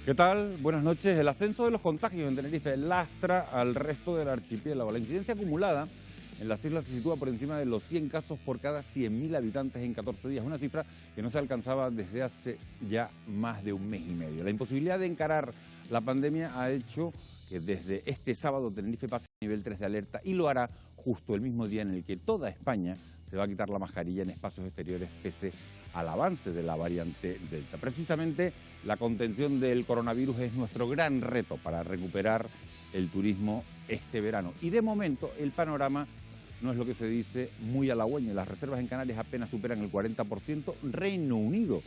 ¿Qué tal? Buenas noches. El ascenso de los contagios en Tenerife lastra al resto del archipiélago. La incidencia acumulada en las islas se sitúa por encima de los 100 casos por cada 100.000 habitantes en 14 días, una cifra que no se alcanzaba desde hace ya más de un mes y medio. La imposibilidad de encarar la pandemia ha hecho que desde este sábado Tenerife pase a nivel 3 de alerta y lo hará justo el mismo día en el que toda España se va a quitar la mascarilla en espacios exteriores pese al avance de la variante Delta. Precisamente la contención del coronavirus es nuestro gran reto para recuperar el turismo este verano. Y de momento el panorama no es lo que se dice muy halagüeño. Las reservas en Canarias apenas superan el 40%. Reino Unido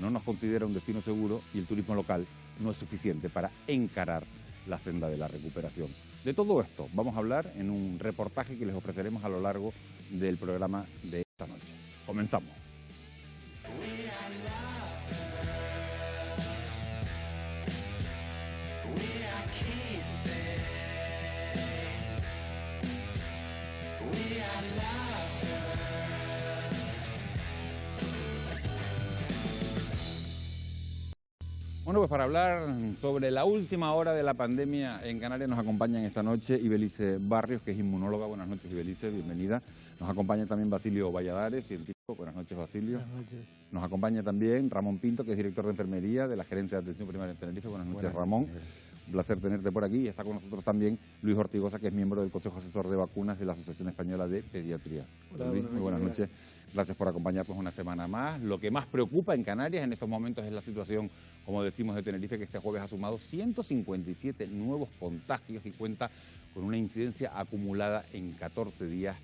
no nos considera un destino seguro y el turismo local no es suficiente para encarar la senda de la recuperación. De todo esto vamos a hablar en un reportaje que les ofreceremos a lo largo del programa de esta noche. Comenzamos. Bueno, pues para hablar sobre la última hora de la pandemia en Canarias nos acompañan esta noche Ibelice Barrios, que es inmunóloga. Buenas noches, Ibelice, bienvenida. Nos acompaña también Basilio Valladares, científico. Buenas noches, Basilio. Buenas noches. Nos acompaña también Ramón Pinto, que es director de enfermería de la Gerencia de Atención Primaria en Tenerife. Buenas noches, Ramón. Un placer tenerte por aquí. Y está con nosotros también Luis Ortigosa, que es miembro del Consejo Asesor de Vacunas de la Asociación Española de Pediatría. Hola, Luis, muy buenas noches. Gracias por acompañarnos una semana más. Lo que más preocupa en Canarias en estos momentos es la situación, como decimos, de Tenerife, que este jueves ha sumado 157 nuevos contagios y cuenta con una incidencia acumulada en 14 días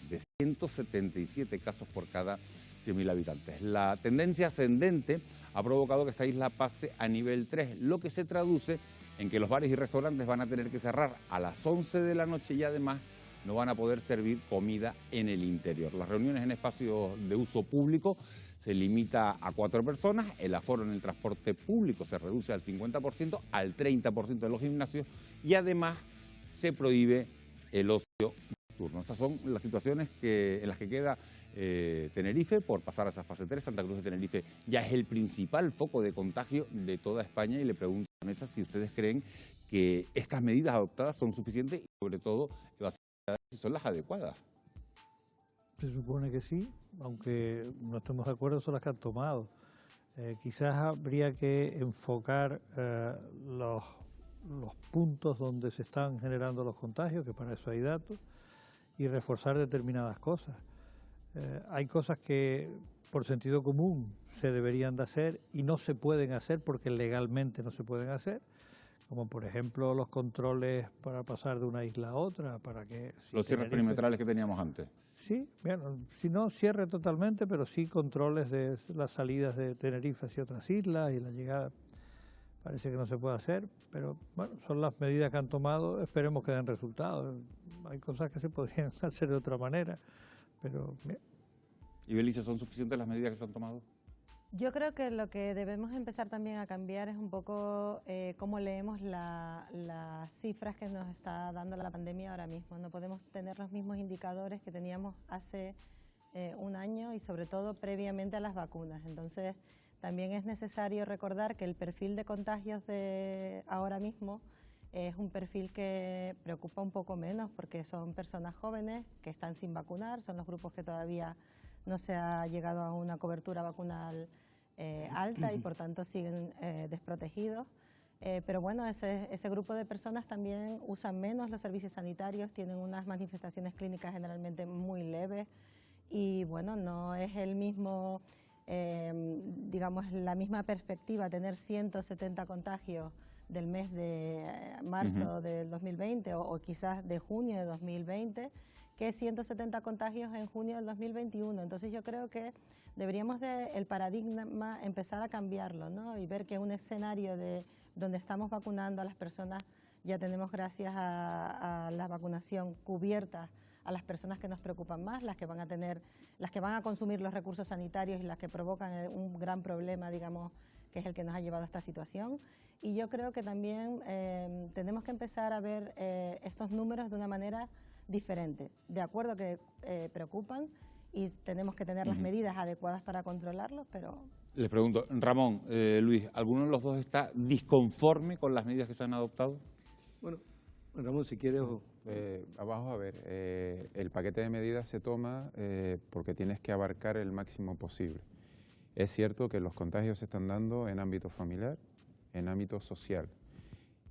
de 177 casos por cada 100.000 habitantes. La tendencia ascendente ha provocado que esta isla pase a nivel 3, lo que se traduce en que los bares y restaurantes van a tener que cerrar a las 11 de la noche y además no van a poder servir comida en el interior. Las reuniones en espacios de uso público se limita a 4 personas, el aforo en el transporte público se reduce al 50%, al 30% de los gimnasios y además se prohíbe el ocio nocturno. Estas son las situaciones en las que queda Tenerife por pasar a esa fase 3. Santa Cruz de Tenerife ya es el principal foco de contagio de toda España y le pregunto a la mesa si ustedes creen que estas medidas adoptadas son suficientes y sobre todo si son las adecuadas. Se supone que sí, aunque no estemos de acuerdo, son las que han tomado. Quizás habría que enfocar los puntos donde se están generando los contagios, que para eso hay datos, y reforzar determinadas cosas. Hay cosas que por sentido común se deberían de hacer y no se pueden hacer porque legalmente no se pueden hacer, como por ejemplo los controles para pasar de una isla a otra, para que... Los cierres perimetrales que teníamos antes. Sí, bueno, si no cierre totalmente, pero sí controles de las salidas de Tenerife hacia otras islas y la llegada. Parece que no se puede hacer, pero bueno, son las medidas que han tomado, esperemos que den resultados. Hay cosas que se podrían hacer de otra manera, pero bien. ¿Y Belice, son suficientes las medidas que se han tomado? Yo creo que lo que debemos empezar también a cambiar es un poco cómo leemos las cifras que nos está dando la pandemia ahora mismo. No podemos tener los mismos indicadores que teníamos hace un año y sobre todo previamente a las vacunas. Entonces también es necesario recordar que el perfil de contagios de ahora mismo es un perfil que preocupa un poco menos porque son personas jóvenes que están sin vacunar, son los grupos que todavía no se ha llegado a una cobertura vacunal alta y por tanto siguen desprotegidos. Pero bueno, ese grupo de personas también usan menos los servicios sanitarios, tienen unas manifestaciones clínicas generalmente muy leves y bueno, no es el mismo, digamos, la misma perspectiva tener 170 contagios del mes de marzo del 2020 o quizás de junio de 2020, que 170 contagios en junio del 2021. Entonces yo creo que deberíamos el paradigma empezar a cambiarlo, ¿no? Y ver que un escenario donde estamos vacunando a las personas, ya tenemos gracias a la vacunación cubierta a las personas que nos preocupan más, las que van a consumir los recursos sanitarios y las que provocan un gran problema, digamos, que es el que nos ha llevado a esta situación. Y yo creo que también tenemos que empezar a ver estos números de una manera diferente. De acuerdo que preocupan y tenemos que tener las medidas adecuadas para controlarlos, pero Les pregunto, Ramón, Luis, ¿alguno de los dos está disconforme con las medidas que se han adoptado? Bueno, Ramón, si quieres... Vamos a ver, el paquete de medidas se toma porque tienes que abarcar el máximo posible. Es cierto que los contagios se están dando en ámbito familiar, en ámbito social.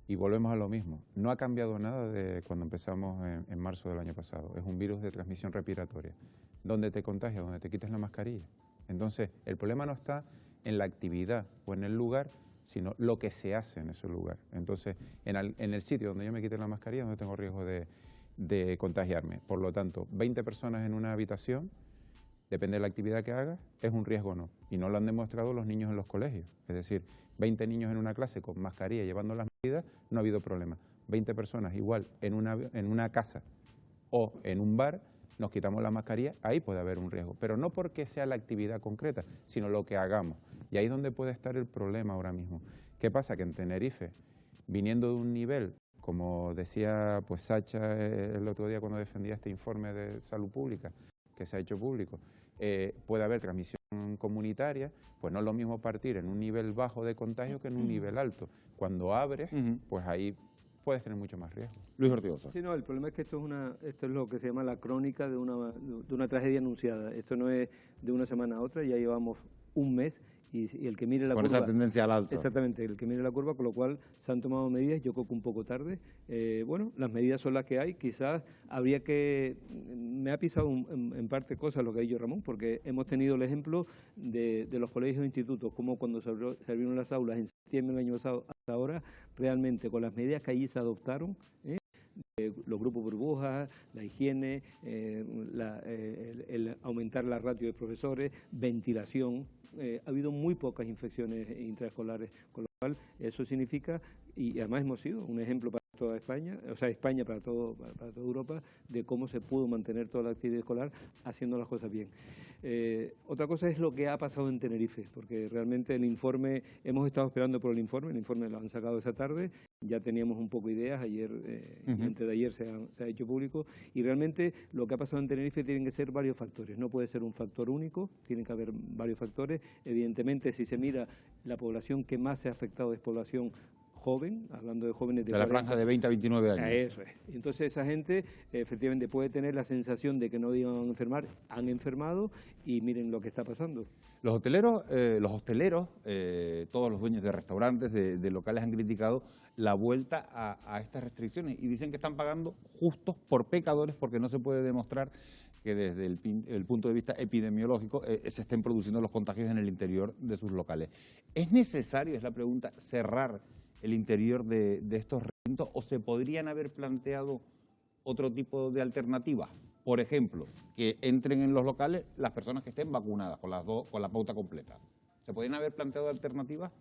Y volvemos a lo mismo, no ha cambiado nada de cuando empezamos en marzo del año pasado. Es un virus de transmisión respiratoria. ¿Dónde te contagias? Donde te quites la mascarilla. Entonces, el problema no está en la actividad o en el lugar, sino lo que se hace en ese lugar. Entonces, en el sitio donde yo me quite la mascarilla, donde tengo riesgo de contagiarme. Por lo tanto, 20 personas en una habitación, depende de la actividad que hagas, es un riesgo o no. Y no lo han demostrado los niños en los colegios. Es decir, 20 niños en una clase con mascarilla llevando las medidas, no ha habido problema. 20 personas igual en una casa o en un bar, nos quitamos la mascarilla, ahí puede haber un riesgo. Pero no porque sea la actividad concreta, sino lo que hagamos. Y ahí es donde puede estar el problema ahora mismo. ¿Qué pasa? Que en Tenerife, viniendo de un nivel, como decía pues Sacha el otro día cuando defendía este informe de salud pública, que se ha hecho público, puede haber transmisión comunitaria, pues no es lo mismo partir en un nivel bajo de contagio que en un nivel alto. Cuando abres, pues ahí puedes tener mucho más riesgo. Luis Ortigosa. Sí, no, el problema es que esto es lo que se llama la crónica de una tragedia anunciada. Esto no es de una semana a otra, ya llevamos un mes y el que mire la curva... Con esa tendencia al alza. Exactamente, el que mire la curva, con lo cual se han tomado medidas, yo creo que un poco tarde. Bueno, las medidas son las que hay, quizás habría que... Me ha pisado en parte cosas lo que ha dicho Ramón, porque hemos tenido el ejemplo de los colegios e institutos, como cuando se abrieron las aulas en septiembre del año pasado hasta ahora, realmente con las medidas que allí se adoptaron, los grupos burbujas, la higiene, el aumentar la ratio de profesores, ventilación. Ha habido muy pocas infecciones intraescolares, con lo cual eso significa, y además hemos sido un ejemplo para toda España, o sea, España para toda Europa, de cómo se pudo mantener toda la actividad escolar haciendo las cosas bien. Otra cosa es lo que ha pasado en Tenerife, porque realmente el informe, hemos estado esperando por el informe lo han sacado esa tarde, ya teníamos un poco ideas, ayer y antes de ayer se ha hecho público, y realmente lo que ha pasado en Tenerife tienen que ser varios factores, no puede ser un factor único, tienen que haber varios factores. Evidentemente, si se mira, la población que más se ha afectado es población joven, hablando de jóvenes de la franja de 20 a 29 años. Eso es. Entonces esa gente efectivamente puede tener la sensación de que no iban a enfermar, han enfermado y miren lo que está pasando. Los hosteleros, todos los dueños de restaurantes, de locales han criticado la vuelta a estas restricciones y dicen que están pagando justos por pecadores porque no se puede demostrar que desde el punto de vista epidemiológico se estén produciendo los contagios en el interior de sus locales. ¿Es necesario, es la pregunta, cerrar el interior de estos recintos o se podrían haber planteado otro tipo de alternativas? Por ejemplo, que entren en los locales las personas que estén vacunadas con la pauta completa. ¿Se podrían haber planteado alternativas?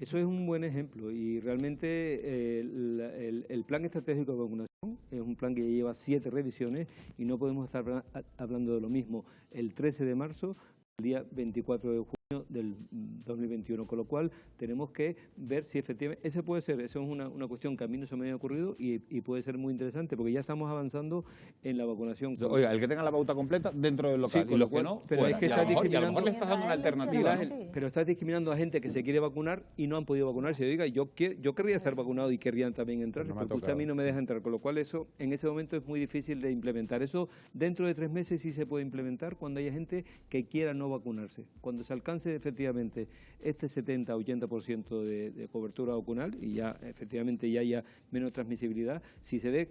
Eso es un buen ejemplo y realmente el plan estratégico de vacunación es un plan que ya lleva 7 revisiones y no podemos estar hablando de lo mismo el 13 de marzo, el día 24 de junio del 2021, con lo cual tenemos que ver si efectivamente, eso es una cuestión que a mí no se me había ocurrido y puede ser muy interesante porque ya estamos avanzando en la vacunación. Oiga, el que tenga la pauta completa dentro del local, sí, y los que no, pero fuera. Es que está y a lo mejor le estás dando una alternativa. Pero estás discriminando a gente que se quiere vacunar y no han podido vacunarse. Diga, yo querría estar vacunado y querría también entrar, no porque usted a mí no me deja entrar, con lo cual eso en ese momento es muy difícil de implementar. Eso dentro de 3 meses sí se puede implementar cuando haya gente que quiera no vacunarse. Cuando se alcance efectivamente este 70-80% de cobertura vacunal y ya efectivamente ya haya menos transmisibilidad, si se ve,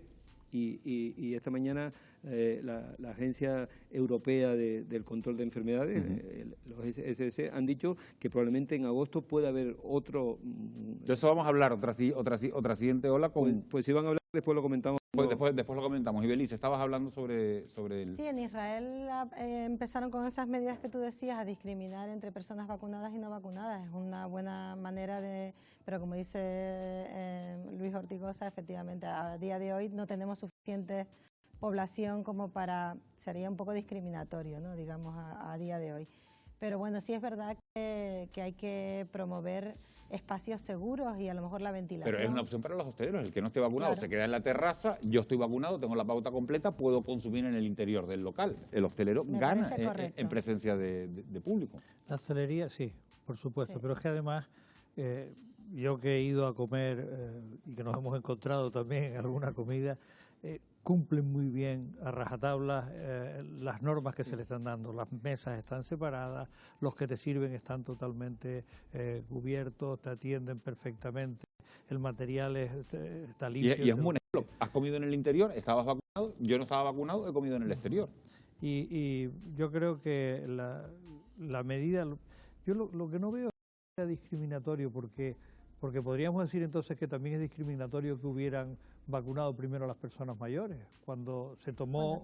y esta mañana la Agencia Europea del Control de Enfermedades, los SS, han dicho que probablemente en agosto pueda haber otro... De eso vamos a hablar, otra siguiente ola con... Pues si van a hablar, después lo comentamos. Después lo comentamos. Y Belice, estabas hablando sobre el... Sí, en Israel empezaron con esas medidas que tú decías, a discriminar entre personas vacunadas y no vacunadas. Es una buena manera de... Pero como dice Luis Ortigosa, efectivamente, a día de hoy no tenemos suficiente población como para... Sería un poco discriminatorio, ¿no? Digamos, a día de hoy. Pero bueno, sí es verdad que hay que promover espacios seguros y a lo mejor la ventilación. Pero es una opción para los hosteleros, el que no esté vacunado se queda en la terraza, yo estoy vacunado, tengo la pauta completa, puedo consumir en el interior del local. El hostelero gana en presencia de público. La hostelería, sí, por supuesto, Sí. pero es que además yo que he ido a comer y que nos hemos encontrado también en alguna comida, cumplen muy bien a rajatabla las normas que se le están dando. Las mesas están separadas, los que te sirven están totalmente cubiertos, te atienden perfectamente, el material está limpio. Y es un buen ejemplo. Has comido en el interior, estabas vacunado, yo no estaba vacunado, he comido en el exterior. Y yo creo que la medida, yo lo que no veo es discriminatorio, porque podríamos decir entonces que también es discriminatorio que hubieran vacunado primero a las personas mayores, cuando se tomó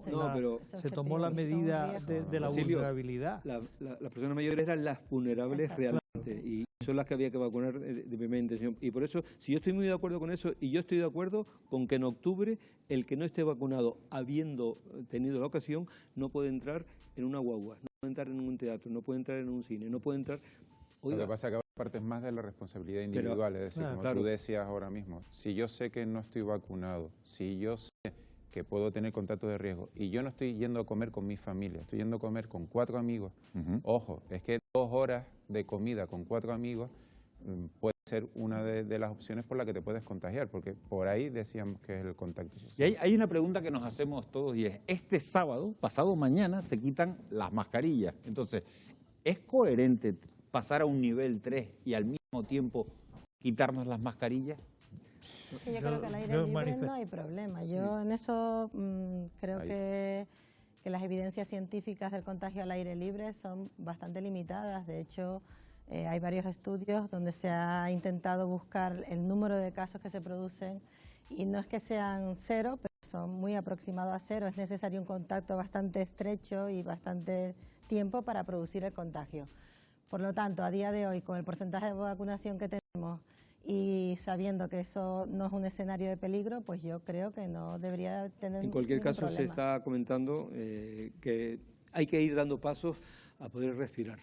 la medida de la vulnerabilidad. Las personas mayores eran las vulnerables realmente, y son las que había que vacunar de primera intención. Y por eso, si yo estoy muy de acuerdo con eso, y yo estoy de acuerdo con que en octubre el que no esté vacunado, habiendo tenido la ocasión, no puede entrar en una guagua, no puede entrar en un teatro, no puede entrar en un cine, no puede entrar... Oiga, lo que pasa es que parte más de la responsabilidad individual, es decir, como tú decías ahora mismo, si yo sé que no estoy vacunado, si yo sé que puedo tener contacto de riesgo y yo no estoy yendo a comer con mi familia, estoy yendo a comer con 4 amigos, ojo, es que 2 horas de comida con 4 amigos puede ser una de las opciones por la que te puedes contagiar, porque por ahí decíamos que es el contacto social. Y hay una pregunta que nos hacemos todos y es, este sábado, pasado mañana, se quitan las mascarillas. Entonces, ¿es coherente pasar a un nivel 3 y al mismo tiempo quitarnos las mascarillas? Yo creo que al aire libre no hay problema. Yo en eso creo que las evidencias científicas del contagio al aire libre son bastante limitadas. De hecho, hay varios estudios donde se ha intentado buscar el número de casos que se producen y no es que sean 0, pero son muy aproximados a 0. Es necesario un contacto bastante estrecho y bastante tiempo para producir el contagio. Por lo tanto, a día de hoy, con el porcentaje de vacunación que tenemos y sabiendo que eso no es un escenario de peligro, pues yo creo que no debería tener En cualquier caso, problema. se está comentando que hay que ir dando pasos a poder respirar.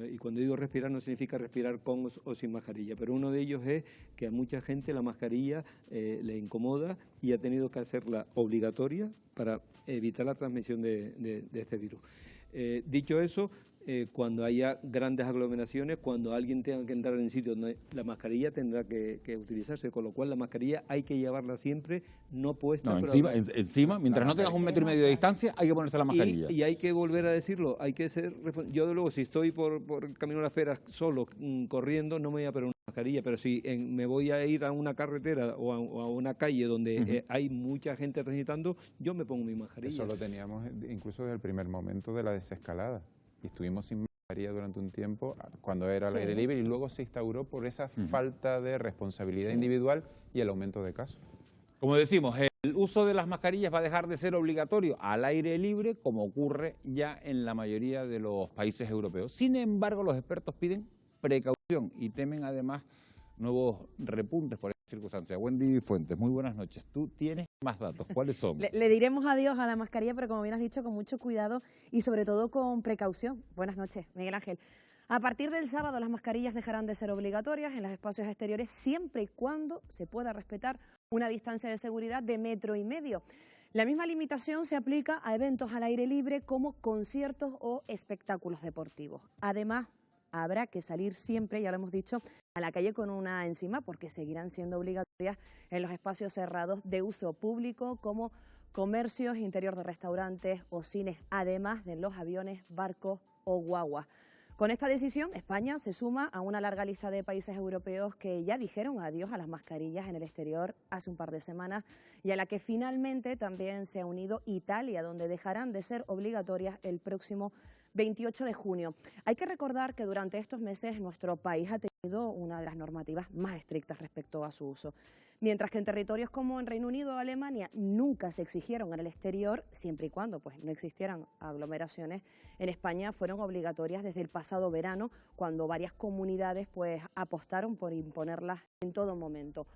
Y cuando digo respirar no significa respirar con o sin mascarilla, pero uno de ellos es que a mucha gente la mascarilla le incomoda y ha tenido que hacerla obligatoria para evitar la transmisión de este virus. Dicho eso, cuando haya grandes aglomeraciones, cuando alguien tenga que entrar en sitios donde la mascarilla tendrá que utilizarse, con lo cual la mascarilla hay que llevarla siempre, no puesta. No, encima, mientras no tengas 1,5 metros de distancia, hay que ponerse la mascarilla. Y hay que volver a decirlo, hay que ser... Yo, de luego, si estoy por el Camino de las Feras solo, corriendo, no me voy a poner una mascarilla, pero si me voy a ir a una carretera o a una calle donde hay mucha gente transitando, yo me pongo mi mascarilla. Eso lo teníamos incluso desde el primer momento de la desescalada. Y estuvimos sin mascarilla durante un tiempo cuando era al aire libre y luego se instauró por esa falta de responsabilidad individual y el aumento de casos. Como decimos, el uso de las mascarillas va a dejar de ser obligatorio al aire libre, como ocurre ya en la mayoría de los países europeos. Sin embargo, los expertos piden precaución y temen además nuevos repuntes por esta circunstancia. Wendy Fuentes, muy buenas noches. Tú tienes más datos. ¿Cuáles son? Le diremos adiós a la mascarilla, pero como bien has dicho, con mucho cuidado y sobre todo con precaución. Buenas noches, Miguel Ángel. A partir del sábado las mascarillas dejarán de ser obligatorias en los espacios exteriores siempre y cuando se pueda respetar una distancia de seguridad de 1,5 metros. La misma limitación se aplica a eventos al aire libre como conciertos o espectáculos deportivos. Además, habrá que salir siempre, ya lo hemos dicho, a la calle con una encima porque seguirán siendo obligatorias en los espacios cerrados de uso público como comercios, interior de restaurantes o cines, además de los aviones, barcos o guaguas. Con esta decisión, España se suma a una larga lista de países europeos que ya dijeron adiós a las mascarillas en el exterior hace un par de semanas y a la que finalmente también se ha unido Italia, donde dejarán de ser obligatorias el próximo 28 de junio. Hay que recordar que durante estos meses nuestro país ha tenido una de las normativas más estrictas respecto a su uso. Mientras que en territorios como en Reino Unido o Alemania nunca se exigieron en el exterior, siempre y cuando pues, no existieran aglomeraciones, en España fueron obligatorias desde el pasado verano, cuando varias comunidades pues, apostaron por imponerlas en todo momento.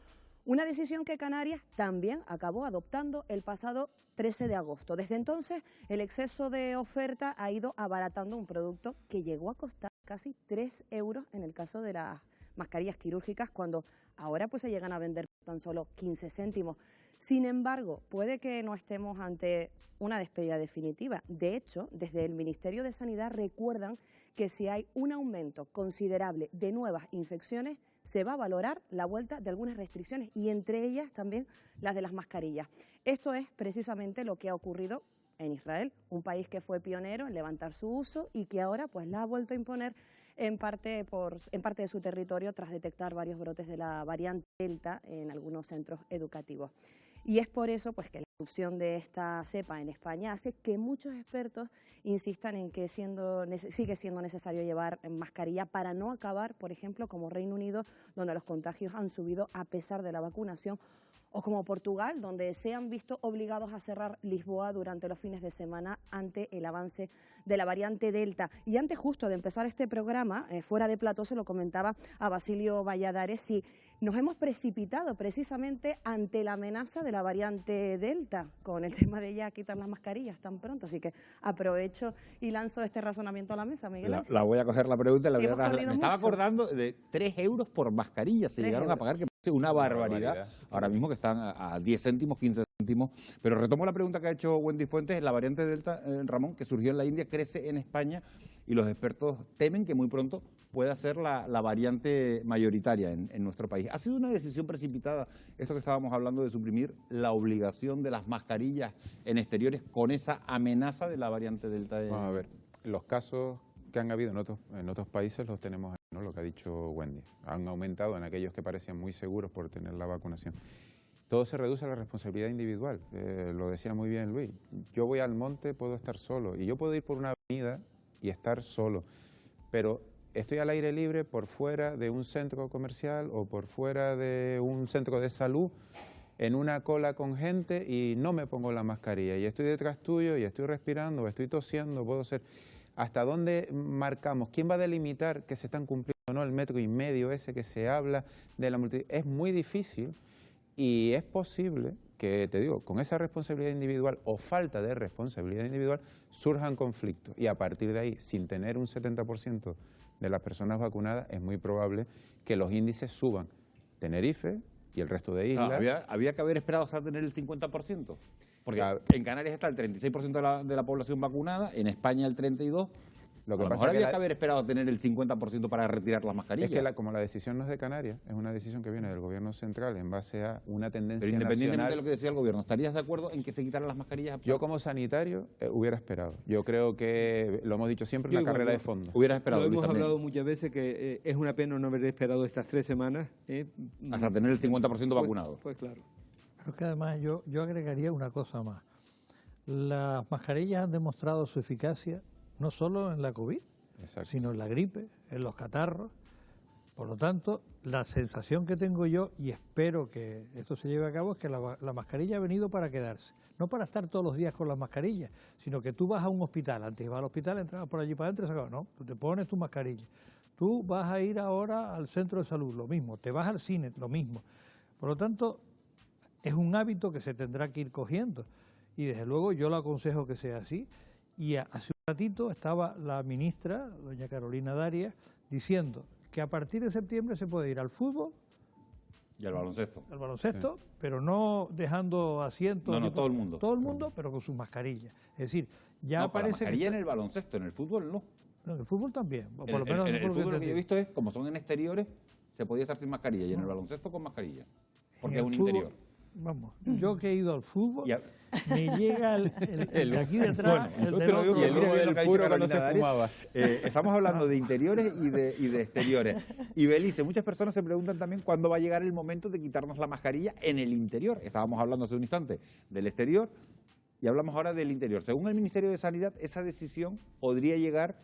Una decisión que Canarias también acabó adoptando el pasado 13 de agosto. Desde entonces, el exceso de oferta ha ido abaratando un producto que llegó a costar casi 3 euros en el caso de las mascarillas quirúrgicas, cuando ahora pues se llegan a vender por tan solo 15 céntimos. Sin embargo, puede que no estemos ante una despedida definitiva. De hecho, desde el Ministerio de Sanidad recuerdan que si hay un aumento considerable de nuevas infecciones, se va a valorar la vuelta de algunas restricciones y entre ellas también las de las mascarillas. Esto es precisamente lo que ha ocurrido en Israel, un país que fue pionero en levantar su uso y que ahora pues la ha vuelto a imponer en parte de su territorio tras detectar varios brotes de la variante Delta en algunos centros educativos. Y es por eso pues, que la irrupción de esta cepa en España hace que muchos expertos insistan en que sigue siendo necesario llevar mascarilla para no acabar, por ejemplo, como Reino Unido, donde los contagios han subido a pesar de la vacunación, o como Portugal, donde se han visto obligados a cerrar Lisboa durante los fines de semana ante el avance de la variante Delta. Y antes justo de empezar este programa, fuera de plató, se lo comentaba a Basilio Valladares, si nos hemos precipitado precisamente ante la amenaza de la variante Delta, con el tema de ya quitar las mascarillas tan pronto. Así que aprovecho y lanzo este razonamiento a la mesa, Miguel Ángel. La voy a coger la pregunta y la Sí, voy a dar. Me estaba acordando de 3 euros por mascarilla, se llegaron a pagar, que parece una barbaridad. Ahora mismo que están a 10 céntimos, 15 céntimos. Pero retomo la pregunta que ha hecho Wendy Fuentes. La variante Delta, Ramón, que surgió en la India, crece en España y los expertos temen que muy pronto pueda ser la variante mayoritaria en nuestro país. ¿Ha sido una decisión precipitada esto que estábamos hablando de suprimir la obligación de las mascarillas en exteriores con esa amenaza de la variante Delta? Vamos a ver, los casos que han habido en otros países los tenemos, ¿no? Lo que ha dicho Wendy. Han aumentado en aquellos que parecían muy seguros por tener la vacunación. Todo se reduce a la responsabilidad individual. Lo decía muy bien Luis. Yo voy al monte, puedo estar solo. Y yo puedo ir por una avenida y estar solo. Pero estoy al aire libre por fuera de un centro comercial o por fuera de un centro de salud, en una cola con gente y no me pongo la mascarilla. Y estoy detrás tuyo y estoy respirando, o estoy tosiendo, puedo ser... ¿Hasta dónde marcamos? ¿Quién va a delimitar que se están cumpliendo o no el 1,5 metros ese que se habla de la multitud? Es muy difícil y es posible que, te digo, con esa responsabilidad individual o falta de responsabilidad individual surjan conflictos. Y a partir de ahí, sin tener un 70% de las personas vacunadas, es muy probable que los índices suban. Tenerife y el resto de islas... Había que haber esperado hasta tener el 50%. Porque en Canarias está el 36% de la población vacunada, en España el 32%. Lo que a lo mejor había que haber esperado tener el 50% para retirar las mascarillas. Es que como la decisión no es de Canarias, es una decisión que viene del gobierno central en base a una tendencia Pero independientemente nacional, de lo que decía el gobierno, ¿estarías de acuerdo en que se quitaran las mascarillas? Yo como sanitario hubiera esperado. Yo creo que, lo hemos dicho siempre, una carrera de fondo. Hubiera esperado. Lo hemos hablado muchas veces que es una pena no haber esperado estas 3 semanas. Hasta tener el 50% vacunado. Pues claro. Pero que además yo agregaría una cosa más. Las mascarillas han demostrado su eficacia no solo en la COVID, Exacto. sino en la gripe, en los catarros. Por lo tanto, la sensación que tengo yo, y espero que esto se lleve a cabo, es que la mascarilla ha venido para quedarse. No para estar todos los días con las mascarillas, sino que tú vas a un hospital. Antes ibas al hospital, entrabas por allí para adentro y sacabas. No, tú te pones tu mascarilla. Tú vas a ir ahora al centro de salud, lo mismo. Te vas al cine, lo mismo. Por lo tanto, es un hábito que se tendrá que ir cogiendo. Y desde luego yo lo aconsejo que sea así. Y hace un ratito estaba la ministra, doña Carolina Darias, diciendo que a partir de septiembre se puede ir al fútbol y al baloncesto. Al baloncesto, sí. Pero no dejando asientos. No, todo el mundo. Todo el mundo, pero con sus mascarillas. Es decir, ya no, parece la mascarilla en el baloncesto, en el fútbol no. No, en el fútbol también. Por lo menos en el fútbol lo que yo he visto es, como son en exteriores, se podía estar sin mascarilla. Y en el baloncesto con mascarilla. Porque es un interior. Vamos, yo que he ido al fútbol, me llega el de aquí detrás, bueno, el del otro. Y el humo del puro cuando se fumaba. Estamos hablando de interiores y de exteriores. Y Belice, muchas personas se preguntan también cuándo va a llegar el momento de quitarnos la mascarilla en el interior. Estábamos hablando hace un instante del exterior y hablamos ahora del interior. Según el Ministerio de Sanidad, esa decisión podría llegar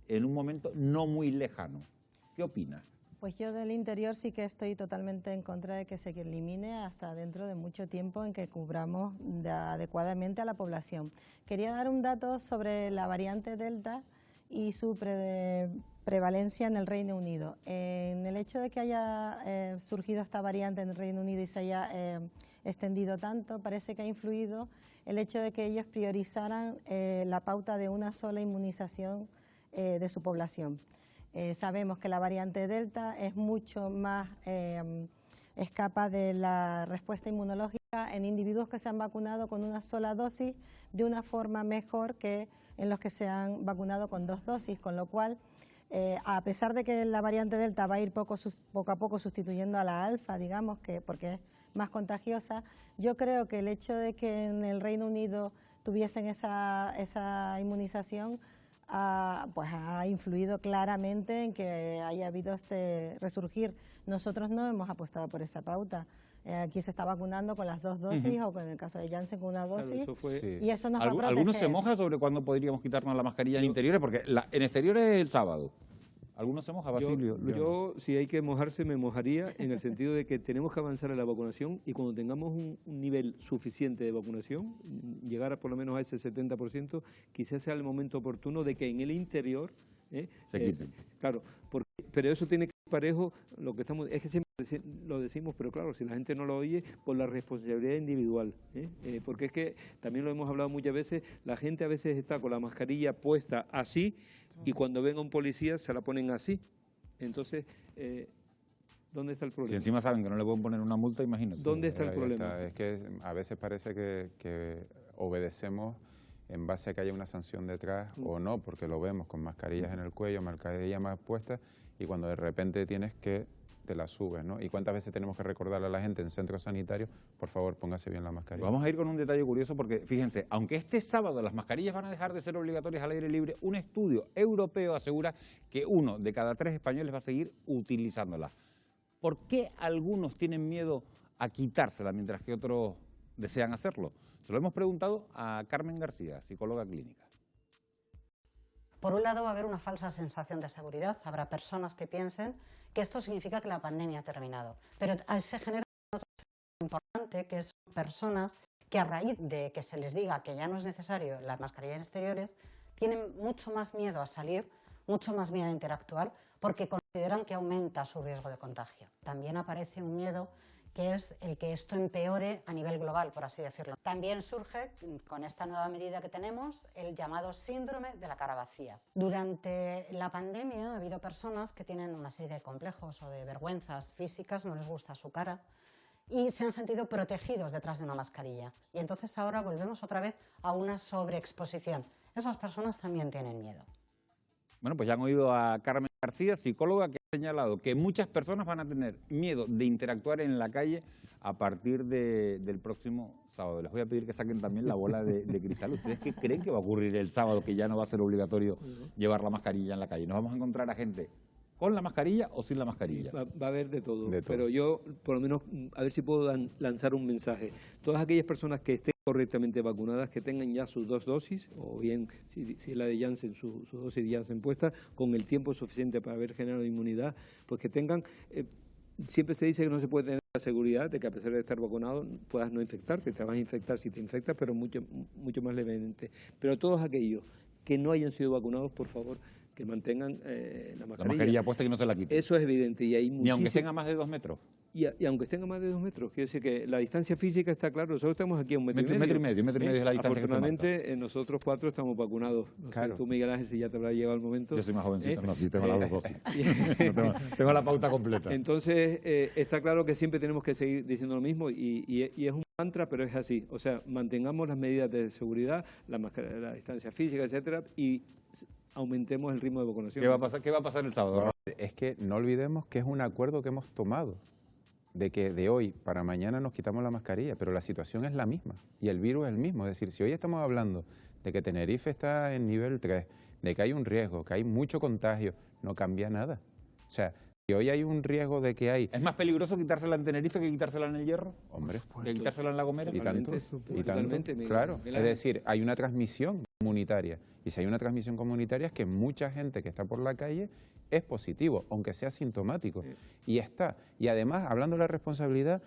en un momento no muy lejano. ¿Qué opina? Pues yo del interior sí que estoy totalmente en contra de que se elimine hasta dentro de mucho tiempo en que cubramos adecuadamente a la población. Quería dar un dato sobre la variante Delta y su prevalencia en el Reino Unido. En el hecho de que haya surgido esta variante en el Reino Unido y se haya extendido tanto, parece que ha influido el hecho de que ellos priorizaran la pauta de una sola inmunización de su población. Sabemos que la variante Delta es mucho más, es capaz de la respuesta inmunológica en individuos que se han vacunado con una sola dosis de una forma mejor que en los que se han vacunado con 2 dosis, con lo cual, a pesar de que la variante Delta va a ir poco a poco sustituyendo a la alfa, digamos, porque es más contagiosa, yo creo que el hecho de que en el Reino Unido tuviesen esa inmunización pues ha influido claramente en que haya habido este resurgir. Nosotros no hemos apostado por esa pauta. Aquí se está vacunando con las 2 dosis o en el caso de Janssen con una dosis, y eso nos va a proteger. ¿Algunos se mojan sobre cuándo podríamos quitarnos la mascarilla en interiores? Porque en exteriores es el sábado. ¿Algunos se mojan, Basilio? Yo, si hay que mojarse, me mojaría en el sentido de que tenemos que avanzar en la vacunación y cuando tengamos un nivel suficiente de vacunación, llegar a por lo menos a ese 70%, quizás sea el momento oportuno de que en el interior se quiten. Claro, pero eso tiene que ir parejo, lo que estamos, es que siempre lo decimos, pero claro, si la gente no lo oye, con la responsabilidad individual, porque es que, también lo hemos hablado muchas veces, la gente a veces está con la mascarilla puesta así y cuando venga un policía se la ponen así. Entonces, ¿dónde está el problema? Si encima saben que no le pueden poner una multa, imagínate. ¿Dónde está el problema? Es que a veces parece que obedecemos en base a que haya una sanción detrás o no, porque lo vemos con mascarillas en el cuello, mascarillas más puestas, y cuando de repente tienes que te la subes, ¿no? ¿Y cuántas veces tenemos que recordarle a la gente en centros sanitarios, por favor, póngase bien la mascarilla? Vamos a ir con un detalle curioso porque, fíjense, aunque este sábado las mascarillas van a dejar de ser obligatorias al aire libre, un estudio europeo asegura que 1 de cada 3 españoles va a seguir utilizándolas. ¿Por qué algunos tienen miedo a quitársela mientras que otros desean hacerlo? Se lo hemos preguntado a Carmen García, psicóloga clínica. Por un lado va a haber una falsa sensación de seguridad, habrá personas que piensen que esto significa que la pandemia ha terminado, pero se genera otro efecto importante, que son personas que a raíz de que se les diga que ya no es necesario la mascarilla en exteriores, tienen mucho más miedo a salir, mucho más miedo a interactuar, porque consideran que aumenta su riesgo de contagio. También aparece un miedo que es el que esto empeore a nivel global, por así decirlo. También surge, con esta nueva medida que tenemos, el llamado síndrome de la cara vacía. Durante la pandemia ha habido personas que tienen una serie de complejos o de vergüenzas físicas, no les gusta su cara, y se han sentido protegidos detrás de una mascarilla. Y entonces ahora volvemos otra vez a una sobreexposición. Esas personas también tienen miedo. Bueno, pues ya han oído a Carmen García, psicóloga, que ha señalado que muchas personas van a tener miedo de interactuar en la calle a partir del próximo sábado. Les voy a pedir que saquen también la bola de cristal. ¿Ustedes qué creen que va a ocurrir el sábado, que ya no va a ser obligatorio llevar la mascarilla en la calle? ¿Nos vamos a encontrar a gente con la mascarilla o sin la mascarilla? Va a haber de todo, pero yo, por lo menos, a ver si puedo lanzar un mensaje. Todas aquellas personas que estén correctamente vacunadas, que tengan ya sus 2 dosis, o bien, si es la de Janssen, su dosis de Janssen puesta, con el tiempo suficiente para haber generado inmunidad, pues que tengan... siempre se dice que no se puede tener la seguridad de que a pesar de estar vacunado puedas no infectarte, te vas a infectar si te infectas, pero mucho más levemente. Pero todos aquellos que no hayan sido vacunados, por favor, que mantengan la mascarilla puesta y que no se la quiten. Eso es evidente. Y hay ni aunque estén a más de 2 metros. Y aunque estén a más de 2 metros, quiero decir que la distancia física está claro, nosotros estamos aquí a 1 metro y medio. Metro y medio es la distancia. Afortunadamente, nosotros 4 estamos vacunados. No sé, tú, Miguel Ángel, si ya te habrá llegado el momento. Yo soy más jovencito, no, sí tengo las 2 dosis. tengo la pauta completa. Entonces, está claro que siempre tenemos que seguir diciendo lo mismo y es un mantra, pero es así. O sea, mantengamos las medidas de seguridad, la distancia física, etcétera, y aumentemos el ritmo de vacunación. ¿Qué va a pasar el sábado? Es que no olvidemos que es un acuerdo que hemos tomado, de que de hoy para mañana nos quitamos la mascarilla, pero la situación es la misma y el virus es el mismo. Es decir, si hoy estamos hablando de que Tenerife está en nivel 3, de que hay un riesgo, que hay mucho contagio, no cambia nada. O sea, si hoy hay un riesgo de que hay... ¿Es más peligroso quitársela en Tenerife que quitársela en el Hierro? Hombre. ¿Que quitársela en La Gomera? Y tanto, claro. Es decir, hay una transmisión comunitaria. Y si hay una transmisión comunitaria es que mucha gente que está por la calle es positivo, aunque sea sintomático. Y está. Y además, hablando de la responsabilidad,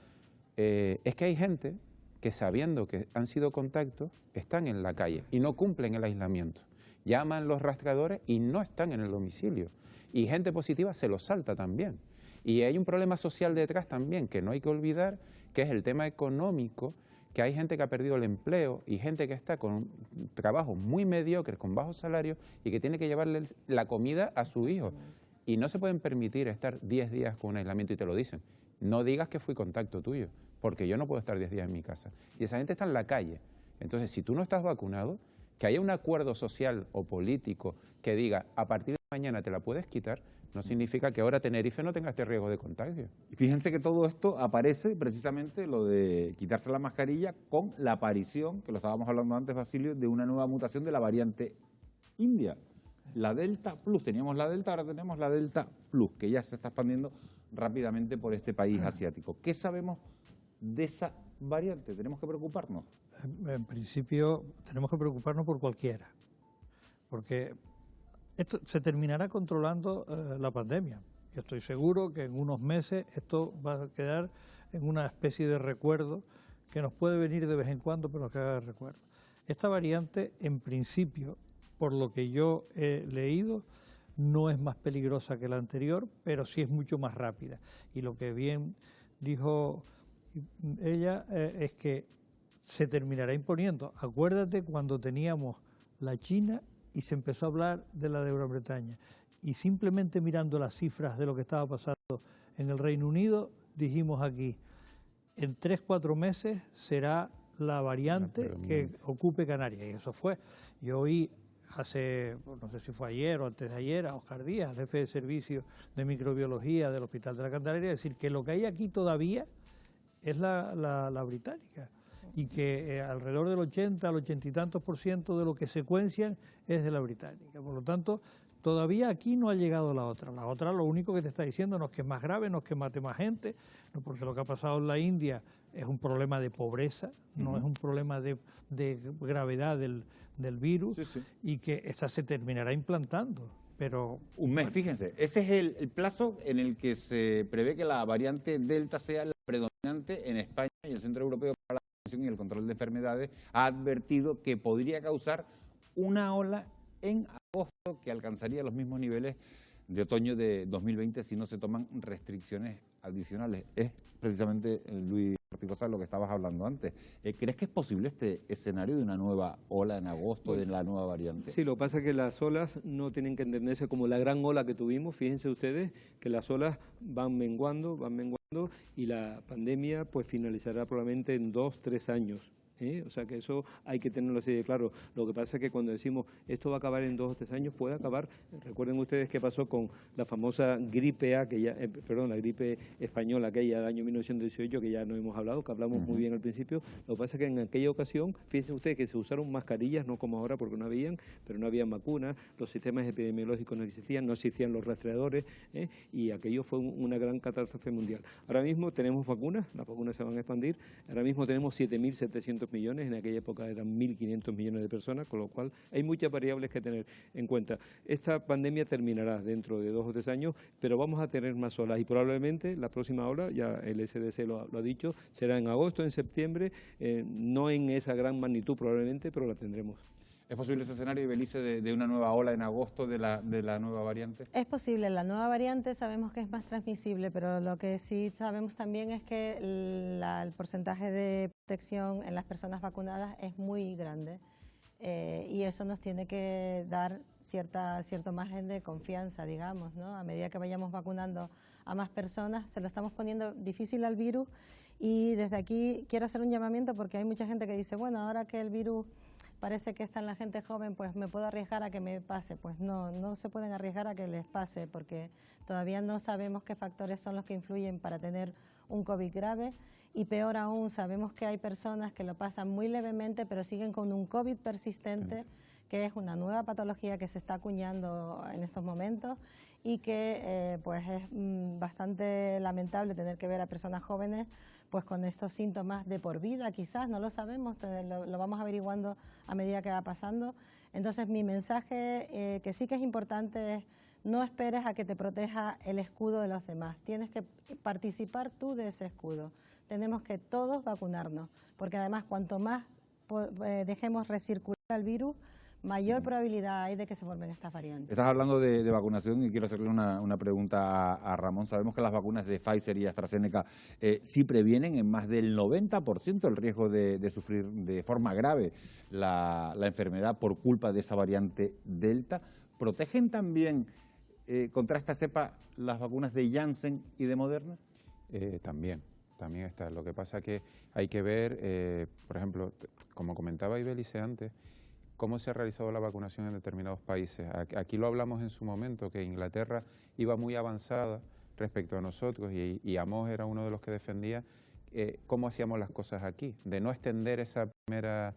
es que hay gente que sabiendo que han sido contactos, están en la calle y no cumplen el aislamiento. Llaman los rastreadores y no están en el domicilio. Y gente positiva se lo salta también. Y hay un problema social detrás también, que no hay que olvidar, que es el tema económico, que hay gente que ha perdido el empleo y gente que está con trabajos muy mediocres, con bajos salarios y que tiene que llevarle la comida a su hijo. y no se pueden permitir estar 10 días con un aislamiento y te lo dicen. No digas que fui contacto tuyo, porque yo no puedo estar 10 días en mi casa. Y esa gente está en la calle. Entonces, si tú no estás vacunado, que haya un acuerdo social o político que diga a partir de mañana te la puedes quitar, no significa que ahora Tenerife no tenga este riesgo de contagio. Y fíjense que todo esto aparece precisamente, lo de quitarse la mascarilla, con la aparición, que lo estábamos hablando antes, Basilio, de una nueva mutación de la variante India, la Delta Plus. Teníamos la Delta, ahora tenemos la Delta Plus, que ya se está expandiendo rápidamente por este país asiático. ¿Qué sabemos de esa variante? ¿Tenemos que preocuparnos? En principio tenemos que preocuparnos por cualquiera, porque esto se terminará controlando la pandemia. Yo estoy seguro que en unos meses esto va a quedar en una especie de recuerdo que nos puede venir de vez en cuando, pero nos queda de recuerdo. Esta variante, en principio, por lo que yo he leído, no es más peligrosa que la anterior, pero sí es mucho más rápida. Y lo que bien dijo ella es que se terminará imponiendo. Acuérdate cuando teníamos la China y se empezó a hablar de la de Gran Bretaña. Y simplemente mirando las cifras de lo que estaba pasando en el Reino Unido, dijimos aquí, en 3-4 meses será la variante que ocupe Canarias. Y eso fue. Yo oí hace, no sé si fue ayer o antes de ayer, a Óscar Díaz, jefe de servicio de microbiología del Hospital de la Candelaria, decir que lo que hay aquí todavía es la británica, y que alrededor del 80 al 80 y tantos % de lo que secuencian es de la británica. Por lo tanto, todavía aquí no ha llegado la otra. La otra lo único que te está diciendo no es que es más grave, no es que mate más gente, no, porque lo que ha pasado en la India es un problema de pobreza, no es un problema de gravedad del virus, y que esta se terminará implantando. Pero un mes, fíjense, ese es el plazo en el que se prevé que la variante Delta sea la predominante en España, y el Centro Europeo para la Prevención y el Control de Enfermedades ha advertido que podría causar una ola en agosto que alcanzaría los mismos niveles de otoño de 2020 si no se toman restricciones adicionales. Es precisamente, Luis Ortigosa, lo que estabas hablando antes. ¿Crees que es posible este escenario de una nueva ola en agosto, de la nueva variante? Sí, lo que pasa es que las olas no tienen que entenderse como la gran ola que tuvimos. Fíjense ustedes que las olas van menguando, y la pandemia pues finalizará probablemente en 2-3 años. O sea que eso hay que tenerlo así de claro. Lo que pasa es que cuando decimos esto va a acabar en 2 o 3 años, puede acabar. Recuerden ustedes qué pasó con la famosa gripe A, la gripe española aquella del año 1918, que ya no hemos hablado, que hablamos muy bien al principio. Lo que pasa es que en aquella ocasión, fíjense ustedes que se usaron mascarillas, no como ahora porque no habían, pero no habían vacunas, los sistemas epidemiológicos no existían los rastreadores, y aquello fue una gran catástrofe mundial. Ahora mismo tenemos vacunas, las vacunas se van a expandir, ahora mismo tenemos 7.700 millones, en aquella época eran 1.500 millones de personas, con lo cual hay muchas variables que tener en cuenta. Esta pandemia terminará dentro de 2 o 3 años, pero vamos a tener más olas y probablemente la próxima ola, ya el SDC lo ha dicho, será en agosto, en septiembre, no en esa gran magnitud probablemente, pero la tendremos. ¿Es posible ese escenario, Belice, de una nueva ola en agosto de la nueva variante? Es posible. La nueva variante sabemos que es más transmisible, pero lo que sí sabemos también es que el porcentaje de protección en las personas vacunadas es muy grande, y eso nos tiene que dar cierto margen de confianza, digamos, ¿no? A medida que vayamos vacunando a más personas, se lo estamos poniendo difícil al virus, y desde aquí quiero hacer un llamamiento porque hay mucha gente que dice, bueno, ahora que el virus parece que está en la gente joven, pues me puedo arriesgar a que me pase. Pues no se pueden arriesgar a que les pase, porque todavía no sabemos qué factores son los que influyen para tener un COVID grave, y peor aún, sabemos que hay personas que lo pasan muy levemente, pero siguen con un COVID persistente, que es una nueva patología que se está acuñando en estos momentos, y que pues es bastante lamentable tener que ver a personas jóvenes pues con estos síntomas de por vida, quizás, no lo sabemos, lo vamos averiguando a medida que va pasando. Entonces mi mensaje, que sí que es importante, es no esperes a que te proteja el escudo de los demás, tienes que participar tú de ese escudo. Tenemos que todos vacunarnos, porque además cuanto más dejemos recircular el virus, mayor probabilidad hay de que se formen estas variantes. Estás hablando de vacunación y quiero hacerle una pregunta a Ramón. Sabemos que las vacunas de Pfizer y AstraZeneca sí previenen en más del 90% el riesgo de sufrir de forma grave la enfermedad por culpa de esa variante Delta. ¿Protegen también contra esta cepa las vacunas de Janssen y de Moderna? También está. Lo que pasa es que hay que ver, por ejemplo, como comentaba Ibelice antes, cómo se ha realizado la vacunación en determinados países. Aquí lo hablamos en su momento, que Inglaterra iba muy avanzada respecto a nosotros y Amos era uno de los que defendía cómo hacíamos las cosas aquí, de no extender esa primera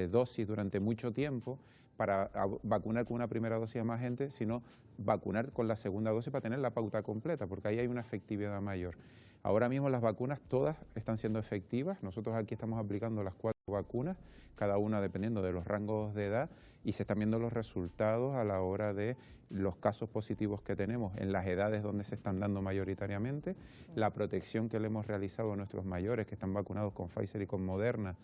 dosis durante mucho tiempo para vacunar con una primera dosis a más gente, sino vacunar con la segunda dosis para tener la pauta completa, porque ahí hay una efectividad mayor. Ahora mismo las vacunas todas están siendo efectivas. Nosotros aquí estamos aplicando las 4 vacunas, cada una dependiendo de los rangos de edad, y se están viendo los resultados a la hora de los casos positivos que tenemos en las edades donde se están dando mayoritariamente, la protección que le hemos realizado a nuestros mayores que están vacunados con Pfizer y con Moderna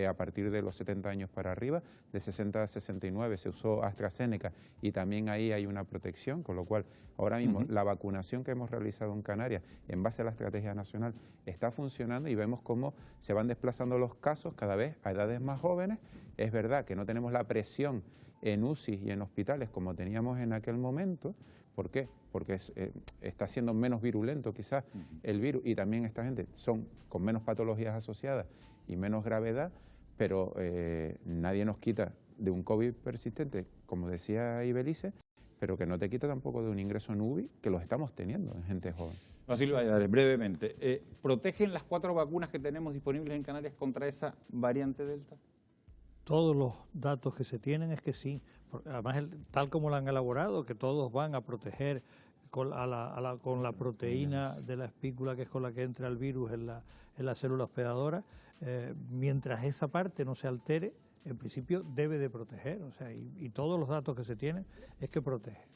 a partir de los 70 años para arriba, de 60 a 69 se usó AstraZeneca y también ahí hay una protección, con lo cual ahora mismo la vacunación que hemos realizado en Canarias en base a la estrategia nacional está funcionando y vemos cómo se van desplazando los casos cada vez a edades más jóvenes. Es verdad que no tenemos la presión en UCI y en hospitales como teníamos en aquel momento. ¿Por qué? Porque está siendo menos virulento quizás el virus y también esta gente son con menos patologías asociadas y menos gravedad, pero nadie nos quita de un COVID persistente, como decía Ibelice, pero que no te quita tampoco de un ingreso en UBI, que los estamos teniendo en gente joven. Basilio Valladares, brevemente, ¿protegen las 4 vacunas que tenemos disponibles en Canarias contra esa variante Delta? Todos los datos que se tienen es que sí. Además, tal como lo han elaborado, que todos van a proteger con la proteína de la espícula, que es con la que entra el virus en la célula hospedadora, mientras esa parte no se altere, en principio debe de proteger. O sea, y todos los datos que se tienen es que protege.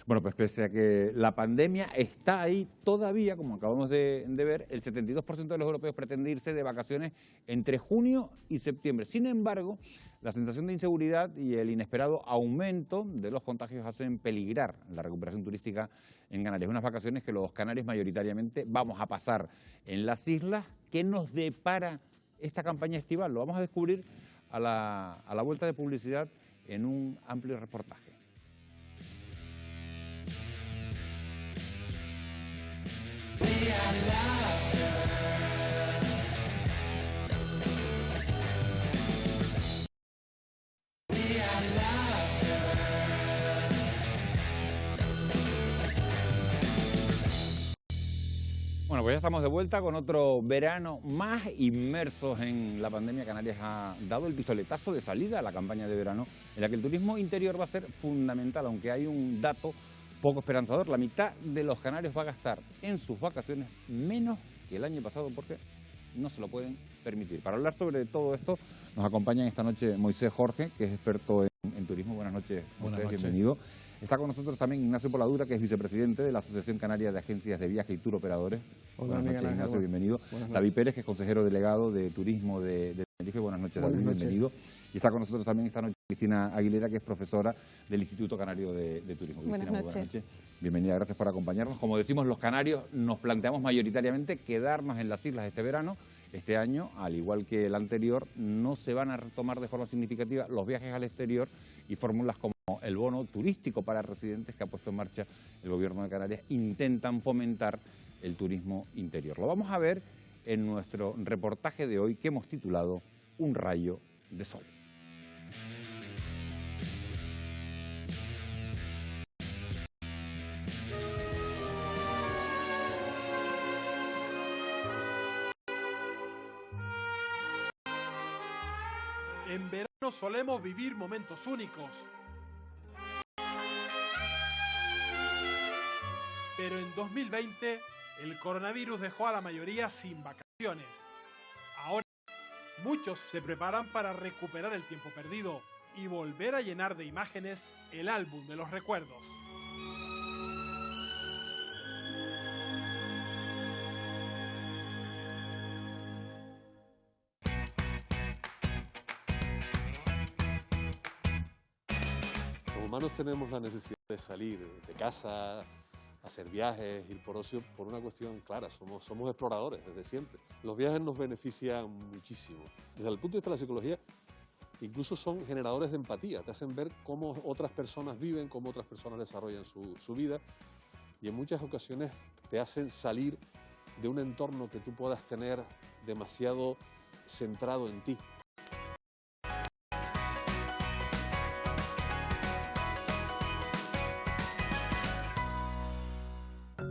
Bueno, pues pese a que la pandemia está ahí todavía, como acabamos de ver, el 72% de los europeos pretende irse de vacaciones entre junio y septiembre. Sin embargo, la sensación de inseguridad y el inesperado aumento de los contagios hacen peligrar la recuperación turística en Canarias. Unas vacaciones que los canarios mayoritariamente vamos a pasar en las islas. ¿Qué nos depara esta campaña estival? Lo vamos a descubrir a la vuelta de publicidad en un amplio reportaje. Bueno, pues ya estamos de vuelta con otro verano más inmersos en la pandemia. Canarias ha dado el pistoletazo de salida a la campaña de verano, en la que el turismo interior va a ser fundamental, aunque hay un dato poco esperanzador. La mitad de los canarios va a gastar en sus vacaciones menos que el año pasado porque no se lo pueden permitir. Para hablar sobre todo esto nos acompaña esta noche Moisés Jorge, que es experto en turismo. Buenas noches, Moisés, Buenas noches. Bienvenido. Está con nosotros también Ignacio Poladura, que es vicepresidente de la Asociación Canaria de Agencias de Viaje y Tour Operadores. Buenas noches, Ignacio, bienvenido. David Pérez, que es consejero delegado de Turismo de Tenerife. Buenas noches, David, bienvenido. Y está con nosotros también esta noche Cristina Aguilera, que es profesora del Instituto Canario de Turismo. Cristina, buenas noches. Bienvenida, gracias por acompañarnos. Como decimos, los canarios nos planteamos mayoritariamente quedarnos en las islas este verano. Este año, al igual que el anterior, no se van a retomar de forma significativa los viajes al exterior y fórmulas como el bono turístico para residentes que ha puesto en marcha el Gobierno de Canarias intentan fomentar el turismo interior. Lo vamos a ver en nuestro reportaje de hoy que hemos titulado Un rayo de sol. En verano solemos vivir momentos únicos. Pero en 2020 el coronavirus dejó a la mayoría sin vacaciones. Ahora muchos se preparan para recuperar el tiempo perdido y volver a llenar de imágenes el álbum de los recuerdos. Los humanos tenemos la necesidad de salir de casa, hacer viajes, ir por ocio, por una cuestión clara, somos exploradores desde siempre. Los viajes nos benefician muchísimo. Desde el punto de vista de la psicología, incluso son generadores de empatía, te hacen ver cómo otras personas viven, cómo otras personas desarrollan su vida, y en muchas ocasiones te hacen salir de un entorno que tú puedas tener demasiado centrado en ti.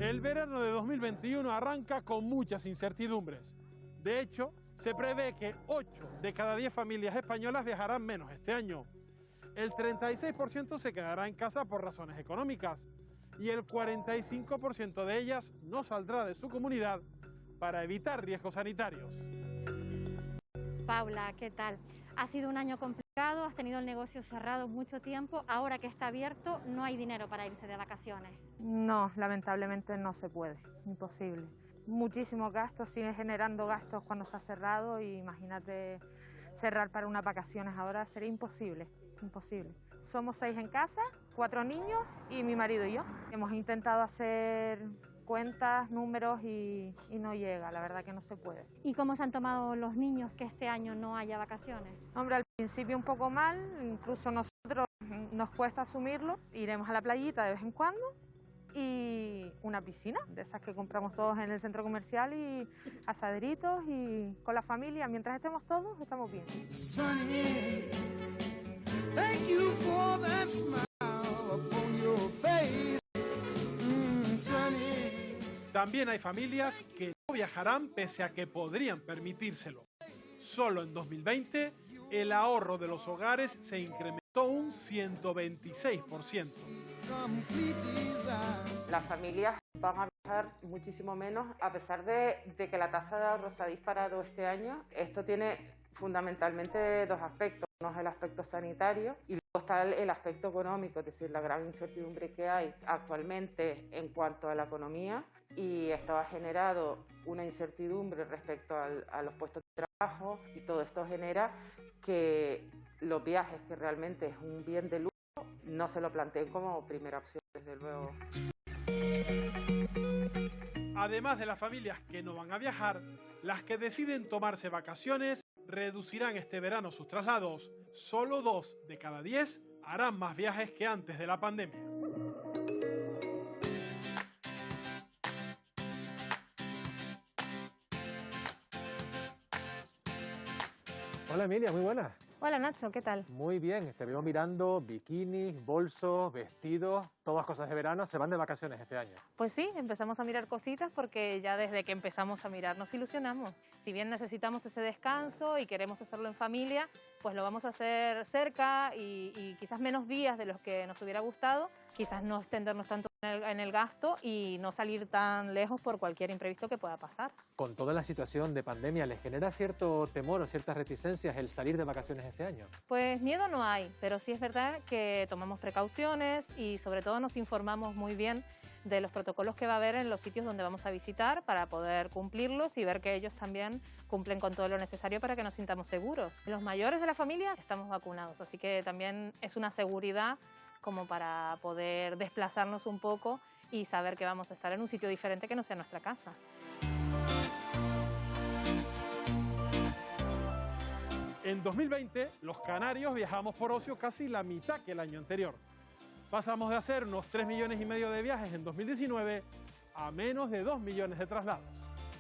El verano de 2021 arranca con muchas incertidumbres. De hecho, se prevé que 8 de cada 10 familias españolas viajarán menos este año. El 36% se quedará en casa por razones económicas y el 45% de ellas no saldrá de su comunidad para evitar riesgos sanitarios. Paula, ¿qué tal? Ha sido un año complicado, has tenido el negocio cerrado mucho tiempo, ahora que está abierto no hay dinero para irse de vacaciones. No, lamentablemente no se puede, imposible. Muchísimos gastos, sigue generando gastos cuando está cerrado y imagínate cerrar para unas vacaciones ahora sería imposible, imposible. Somos 6 en casa, 4 niños y mi marido y yo. Hemos intentado hacer cuentas, números y no llega, la verdad que no se puede. ¿Y cómo se han tomado los niños que este año no haya vacaciones? Hombre, al principio un poco mal, incluso nosotros nos cuesta asumirlo, iremos a la playita de vez en cuando y una piscina, de esas que compramos todos en el centro comercial y asaderitos y con la familia, mientras estemos todos, estamos bien. Sunny, thank you for that smile upon your face. También hay familias que no viajarán pese a que podrían permitírselo. Solo en 2020 el ahorro de los hogares se incrementó un 126%. Las familias van a viajar muchísimo menos, a pesar de que la tasa de ahorro se ha disparado este año. Esto tiene fundamentalmente 2 aspectos. Uno es el aspecto sanitario y luego está el aspecto económico, es decir, la gran incertidumbre que hay actualmente en cuanto a la economía, y esto ha generado una incertidumbre respecto a los puestos de trabajo, y todo esto genera que los viajes, que realmente es un bien de lujo, no se lo planteen como primera opción, desde luego. Además de las familias que no van a viajar, las que deciden tomarse vacaciones reducirán este verano sus traslados. Solo 2 de cada 10 harán más viajes que antes de la pandemia. Hola Emilia, muy buenas. Hola Nacho, ¿qué tal? Muy bien, te veo mirando bikinis, bolsos, vestidos, todas cosas de verano. Se van de vacaciones este año. Pues sí, empezamos a mirar cositas porque ya desde que empezamos a mirar nos ilusionamos. Si bien necesitamos ese descanso y queremos hacerlo en familia, pues lo vamos a hacer cerca y quizás menos días de los que nos hubiera gustado, quizás no extendernos tanto en el gasto y no salir tan lejos por cualquier imprevisto que pueda pasar. Con toda la situación de pandemia, ¿les genera cierto temor o ciertas reticencias el salir de vacaciones este año? Pues miedo no hay, pero sí es verdad que tomamos precauciones y sobre todo nos informamos muy bien de los protocolos que va a haber en los sitios donde vamos a visitar para poder cumplirlos y ver que ellos también cumplen con todo lo necesario para que nos sintamos seguros. Los mayores de la familia estamos vacunados, así que también es una seguridad como para poder desplazarnos un poco y saber que vamos a estar en un sitio diferente que no sea nuestra casa. En 2020, los canarios viajamos por ocio casi la mitad que el año anterior. Pasamos de hacer unos 3,5 millones de viajes en 2019 a menos de 2 millones de traslados.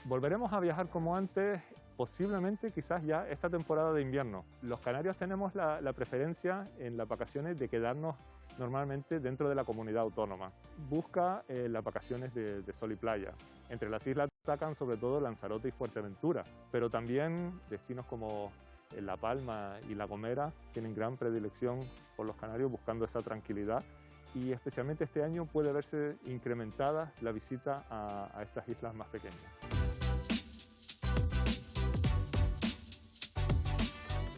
Volveremos a viajar como antes, posiblemente quizás ya esta temporada de invierno. Los canarios tenemos la preferencia en las vacaciones de quedarnos normalmente dentro de la comunidad autónoma. Busca las vacaciones de sol y playa. Entre las islas destacan sobre todo Lanzarote y Fuerteventura, pero también destinos como La Palma y La Gomera tienen gran predilección por los canarios buscando esa tranquilidad, y especialmente este año puede verse incrementada la visita a estas islas más pequeñas.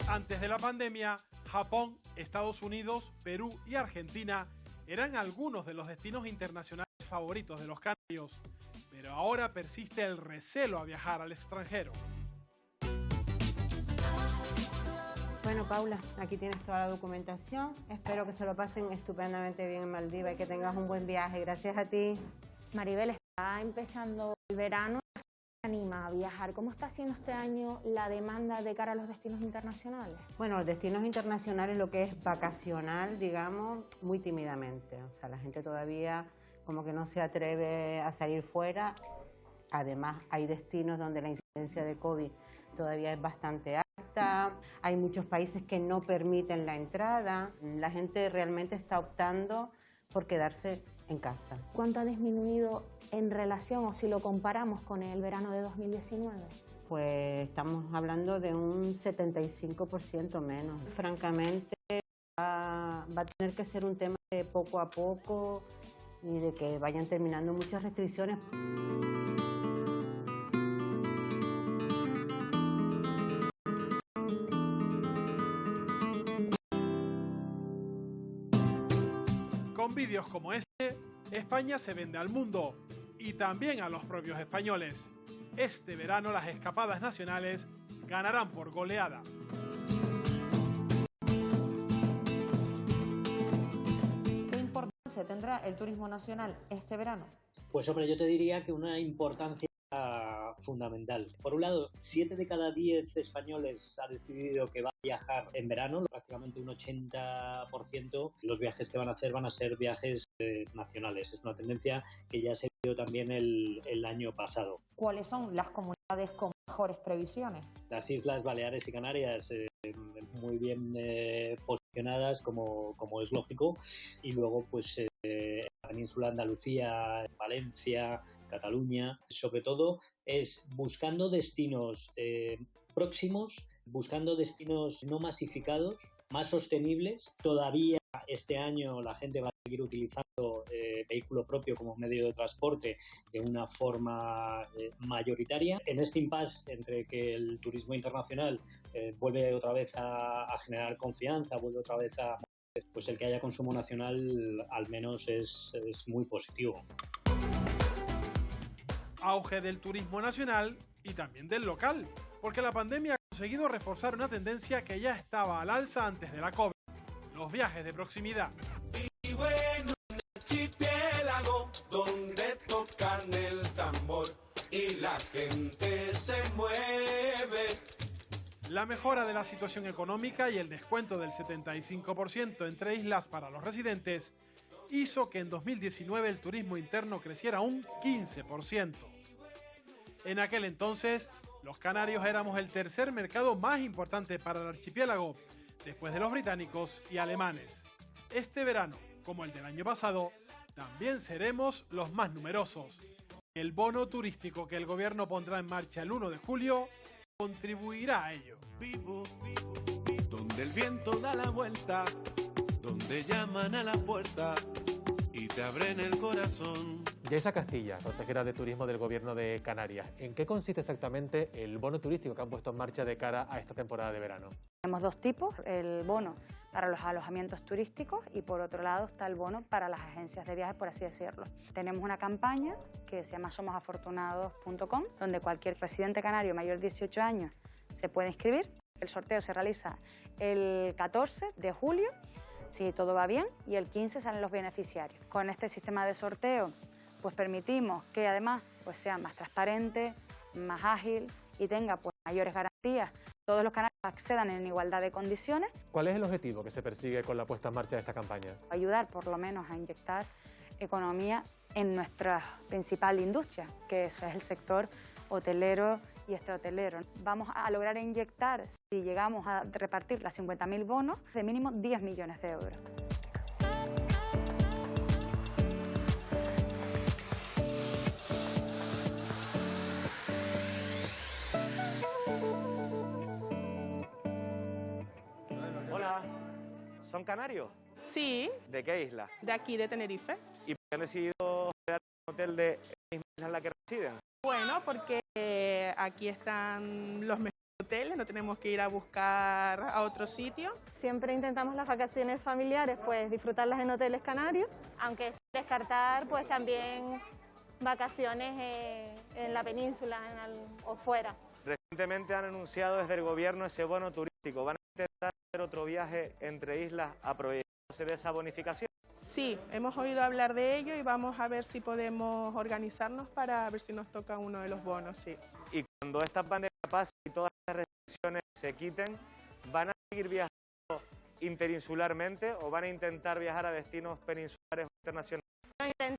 Antes de la pandemia, Japón, Estados Unidos, Perú y Argentina eran algunos de los destinos internacionales favoritos de los canarios, pero ahora persiste el recelo a viajar al extranjero. Bueno, Paula, aquí tienes toda la documentación. Espero que se lo pasen estupendamente bien en Maldivas y que tengas un buen viaje. Gracias a ti. Maribel, está empezando el verano. anima a viajar? ¿Cómo está siendo este año la demanda de cara a los destinos internacionales? Bueno, los destinos internacionales, lo que es vacacional, digamos, muy tímidamente. O sea, la gente todavía como que no se atreve a salir fuera. Además, hay destinos donde la incidencia de COVID todavía es bastante alta. Hay muchos países que no permiten la entrada. La gente realmente está optando por quedarse en casa. ¿Cuánto ha disminuido en relación, o si lo comparamos con el verano de 2019? Pues estamos hablando de un 75% menos. Francamente, va a tener que ser un tema de poco a poco y de que vayan terminando muchas restricciones. Con vídeos como este, España se vende al mundo y también a los propios españoles. Este verano las escapadas nacionales ganarán por goleada. ¿Qué importancia tendrá el turismo nacional este verano? Pues hombre, yo te diría que una importancia fundamental. Por un lado, 7 de cada 10 españoles ha decidido que va a viajar en verano, prácticamente un 80%. Los viajes que van a hacer van a ser viajes nacionales. Es una tendencia que ya se vio también el año pasado. ¿Cuáles son las comunidades con mejores previsiones? Las Islas Baleares y Canarias muy bien posicionadas, como es lógico, y luego pues la península Andalucía, Valencia, Cataluña. Sobre todo es buscando destinos próximos, buscando destinos no masificados, más sostenibles. Todavía este año la gente va a seguir utilizando vehículo propio como medio de transporte de una forma mayoritaria. En este impasse entre que el turismo internacional vuelve otra vez a generar confianza, vuelve otra vez a... pues el que haya consumo nacional al menos es muy positivo. Auge del turismo nacional y también del local, porque la pandemia ha conseguido reforzar una tendencia que ya estaba al alza antes de la COVID, los viajes de proximidad. Vivo en un archipiélago donde tocan el tambor y la gente se mueve. La mejora de la situación económica y el descuento del 75% entre islas para los residentes hizo que en 2019 el turismo interno creciera un 15%. En aquel entonces, los canarios éramos el tercer mercado más importante para el archipiélago, después de los británicos y alemanes. Este verano, como el del año pasado, también seremos los más numerosos. El bono turístico que el gobierno pondrá en marcha el 1 de julio contribuirá a ello. Vivo, donde el viento da la vuelta, donde llaman a la puerta y te abren el corazón. Yaisa Castilla, consejera de Turismo del Gobierno de Canarias. ¿En qué consiste exactamente el bono turístico que han puesto en marcha de cara a esta temporada de verano? Tenemos dos tipos, el bono para los alojamientos turísticos y por otro lado está el bono para las agencias de viajes, por así decirlo. Tenemos una campaña que se llama somosafortunados.com, donde cualquier residente canario mayor de 18 años se puede inscribir. El sorteo se realiza el 14 de julio, si todo va bien, y el 15 salen los beneficiarios. Con este sistema de sorteo pues permitimos que además pues sea más transparente, más ágil y tenga pues mayores garantías. Todos los canarios accedan en igualdad de condiciones. ¿Cuál es el objetivo que se persigue con la puesta en marcha de esta campaña? Ayudar por lo menos a inyectar economía en nuestra principal industria, que eso es el sector hotelero y extrahotelero. Vamos a lograr inyectar, si llegamos a repartir las 50.000 bonos, de mínimo 10 millones de euros. Hola, ¿son canarios? Sí. ¿De qué isla? De aquí, de Tenerife. ¿Y por qué han decidido hospedar en un hotel de la misma isla en la que residen? Bueno, porque aquí están los mejores hoteles, no tenemos que ir a buscar a otro sitio. Siempre intentamos las vacaciones familiares, pues disfrutarlas en hoteles canarios, aunque sin descartar pues también vacaciones en la península o fuera. Recientemente han anunciado desde el gobierno ese bono turístico. ¿Van a intentar hacer otro viaje entre islas aprovechándose de esa bonificación? Sí, hemos oído hablar de ello y vamos a ver si podemos organizarnos para ver si nos toca uno de los bonos, sí. Y cuando esta pandemia pase y todas las restricciones se quiten, ¿van a seguir viajando interinsularmente o van a intentar viajar a destinos peninsulares o internacionales? Lo intentamos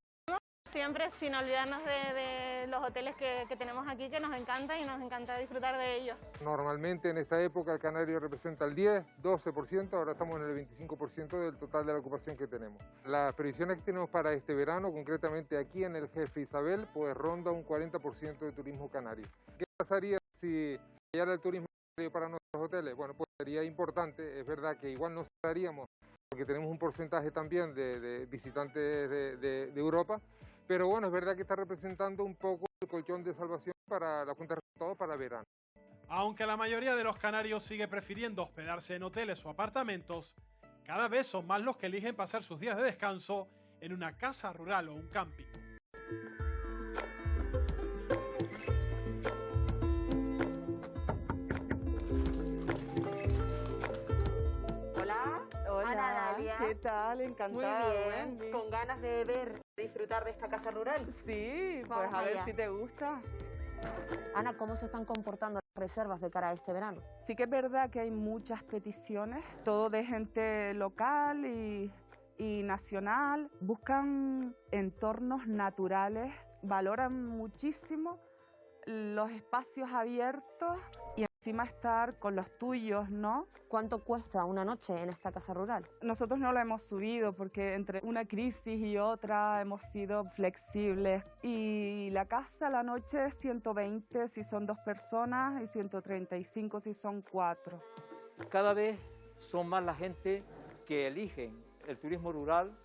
siempre sin olvidarnos de los hoteles que tenemos aquí, que nos encanta y nos encanta disfrutar de ellos. Normalmente en esta época el canario representa el 10, 12%, ahora estamos en el 25% del total de la ocupación que tenemos. Las previsiones que tenemos para este verano, concretamente aquí en el Jefe Isabel, pues ronda un 40% de turismo canario. ¿Qué pasaría si llegara el turismo canario para nuestros hoteles? Bueno, pues sería importante, es verdad que igual no cerraríamos, porque tenemos un porcentaje también de visitantes de Europa, pero bueno, es verdad que está representando un poco el colchón de salvación para la cuenta de resultados para verano. Aunque la mayoría de los canarios sigue prefiriendo hospedarse en hoteles o apartamentos, cada vez son más los que eligen pasar sus días de descanso en una casa rural o un camping. Hola, Dalia. ¿Qué tal? Encantada. Muy bien, Wendy. con ganas de disfrutar de esta casa rural. Sí, pues Vamos a ver allá. si te gusta. Ana, ¿cómo se están comportando las reservas de cara a este verano? Sí que es verdad que hay muchas peticiones, todo de gente local y nacional. Buscan entornos naturales, valoran muchísimo los espacios abiertos y encima estar con los tuyos, ¿no? ¿Cuánto cuesta una noche en esta casa rural? Nosotros no la hemos subido porque entre una crisis y otra hemos sido flexibles. Y la casa a la noche es 120 si son 2 personas y 135 si son 4. Cada vez son más la gente que eligen el turismo rural,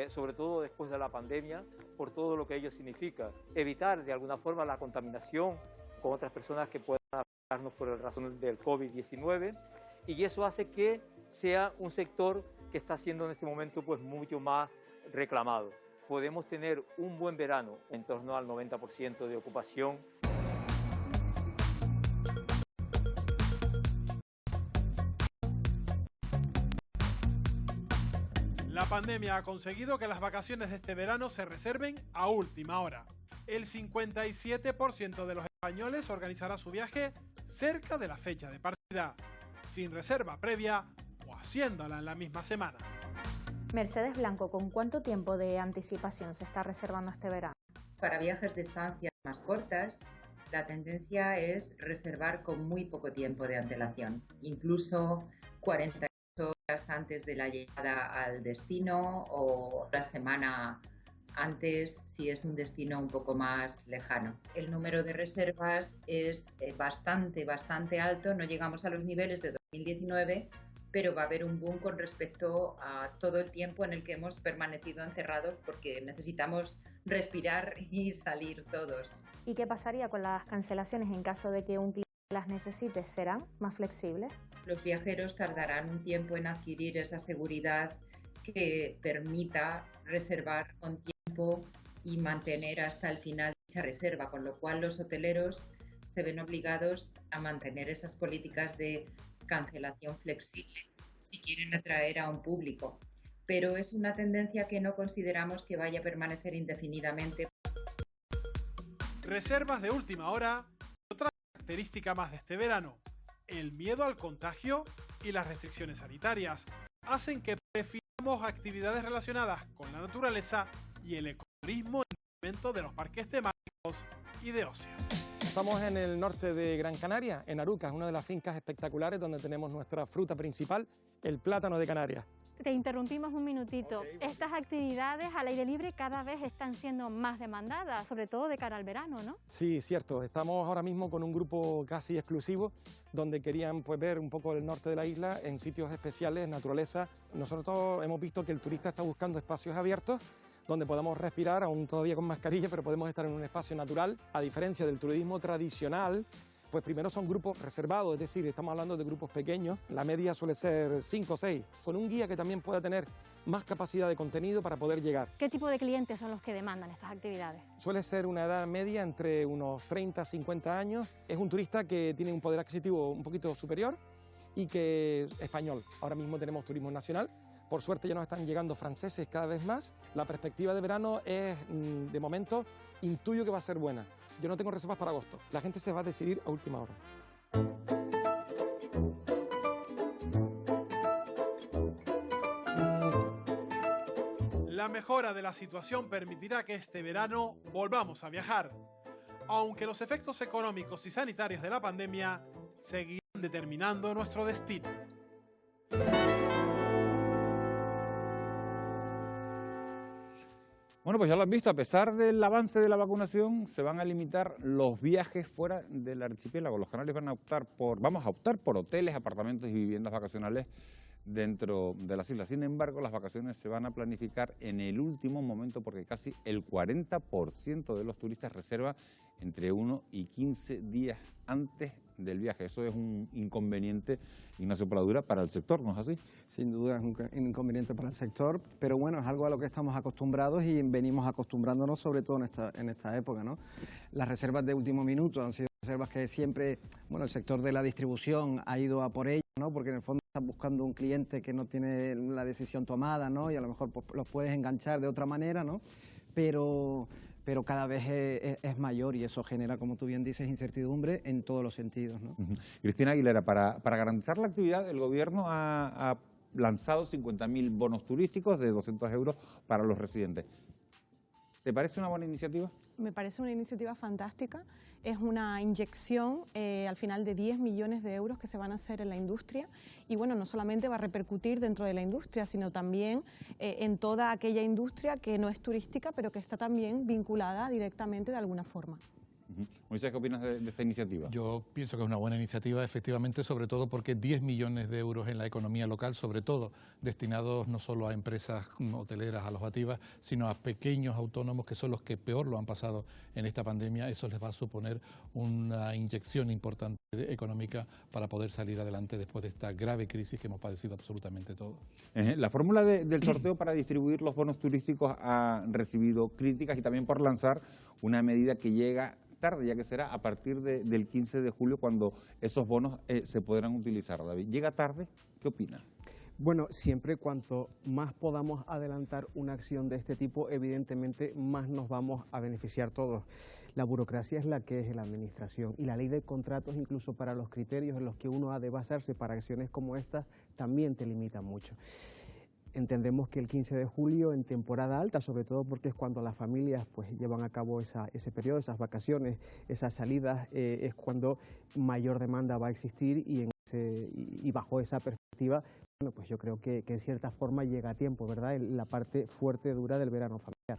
sobre todo después de la pandemia, por todo lo que ello significa. Evitar de alguna forma la contaminación con otras personas que puedan afectarnos por la razón del COVID-19, y eso hace que sea un sector que está siendo en este momento pues mucho más reclamado. Podemos tener un buen verano en torno al 90% de ocupación. La pandemia ha conseguido que las vacaciones de este verano se reserven a última hora. El 57% de los españoles organizará su viaje cerca de la fecha de partida, sin reserva previa o haciéndola en la misma semana. Mercedes Blanco, ¿con cuánto tiempo de anticipación se está reservando este verano? Para viajes de estancias más cortas, la tendencia es reservar con muy poco tiempo de antelación, incluso 48 horas antes de la llegada al destino o la semana antes si es un destino un poco más lejano. El número de reservas es bastante alto, no llegamos a los niveles de 2019, pero va a haber un boom con respecto a todo el tiempo en el que hemos permanecido encerrados porque necesitamos respirar y salir todos. ¿Y qué pasaría con las cancelaciones en caso de que un cliente las necesite? ¿Serán más flexibles? Los viajeros tardarán un tiempo en adquirir esa seguridad que permita reservar con tiempo y mantener hasta el final dicha reserva, con lo cual los hoteleros se ven obligados a mantener esas políticas de cancelación flexible si quieren atraer a un público. Pero es una tendencia que no consideramos que vaya a permanecer indefinidamente. Reservas de última hora, otra característica más de este verano, el miedo al contagio y las restricciones sanitarias hacen que prefiramos actividades relacionadas con la naturaleza y el ecoturismo en detrimento de los parques temáticos y de ocio. Estamos en el norte de Gran Canaria, en Arucas, una de las fincas espectaculares donde tenemos nuestra fruta principal, el plátano de Canarias. Te interrumpimos un minutito. Estas actividades al aire libre cada vez están siendo más demandadas, sobre todo de cara al verano, ¿no? Sí, cierto. Estamos ahora mismo con un grupo casi exclusivo donde querían pues, ver un poco el norte de la isla en sitios especiales, naturaleza. Nosotros hemos visto que el turista está buscando espacios abiertos donde podamos respirar, aún todavía con mascarilla, pero podemos estar en un espacio natural. A diferencia del turismo tradicional, pues primero son grupos reservados, es decir, estamos hablando de grupos pequeños, la media suele ser 5 o 6, con un guía que también pueda tener más capacidad de contenido para poder llegar. ¿Qué tipo de clientes son los que demandan estas actividades? Suele ser una edad media entre unos 30 a 50 años, es un turista que tiene un poder adquisitivo un poquito superior y que es español. Ahora mismo tenemos turismo nacional, por suerte ya nos están llegando franceses cada vez más. La perspectiva de verano es, de momento, intuyo que va a ser buena. Yo no tengo reservas para agosto. La gente se va a decidir a última hora. La mejora de la situación permitirá que este verano volvamos a viajar, aunque los efectos económicos y sanitarios de la pandemia seguirán determinando nuestro destino. Bueno, pues ya lo han visto, a pesar del avance de la vacunación, se van a limitar los viajes fuera del archipiélago. Los canarios vamos a optar por hoteles, apartamentos y viviendas vacacionales dentro de las islas. Sin embargo, las vacaciones se van a planificar en el último momento porque casi el 40% de los turistas reserva entre 1 y 15 días antes del viaje. Eso es un inconveniente, Ignacio Poladura, para el sector, ¿no es así? Sin duda es un inconveniente para el sector, pero bueno, es algo a lo que estamos acostumbrados y venimos acostumbrándonos sobre todo en esta época, ¿no? Las reservas de último minuto han sido reservas que siempre, bueno, el sector de la distribución ha ido a por ellas, ¿no? Porque en el fondo estás buscando un cliente que no tiene la decisión tomada, ¿no? Y a lo mejor pues, los puedes enganchar de otra manera, ¿no? Pero cada vez es mayor y eso genera, como tú bien dices, incertidumbre en todos los sentidos, ¿no? Cristina Aguilera, para garantizar la actividad, el Gobierno ha lanzado 50.000 bonos turísticos de 200 euros para los residentes. ¿Te parece una buena iniciativa? Me parece una iniciativa fantástica. Es una inyección al final de 10 millones de euros que se van a hacer en la industria y bueno, no solamente va a repercutir dentro de la industria, sino también en toda aquella industria que no es turística, pero que está también vinculada directamente de alguna forma. Moisés, ¿qué opinas de esta iniciativa? Yo pienso que es una buena iniciativa, efectivamente, sobre todo porque 10 millones de euros en la economía local, sobre todo destinados no solo a empresas hoteleras, alojativas, sino a pequeños autónomos que son los que peor lo han pasado en esta pandemia. Eso les va a suponer una inyección importante económica para poder salir adelante después de esta grave crisis que hemos padecido absolutamente todos. La fórmula del sorteo para distribuir los bonos turísticos ha recibido críticas y también por lanzar una medida que llega tarde, ya que será a partir del 15 de julio cuando esos bonos se podrán utilizar. David, ¿llega tarde? ¿Qué opina? Bueno, siempre cuanto más podamos adelantar una acción de este tipo, evidentemente más nos vamos a beneficiar todos. La burocracia es la que es en la administración y la ley de contratos, incluso para los criterios en los que uno ha de basarse para acciones como estas, también te limita mucho. Entendemos que el 15 de julio en temporada alta, sobre todo porque es cuando las familias pues llevan a cabo ese periodo, esas vacaciones, esas salidas, es cuando mayor demanda va a existir y bajo esa perspectiva, bueno, pues yo creo que en cierta forma llega a tiempo, ¿verdad? La parte fuerte, dura del verano familiar.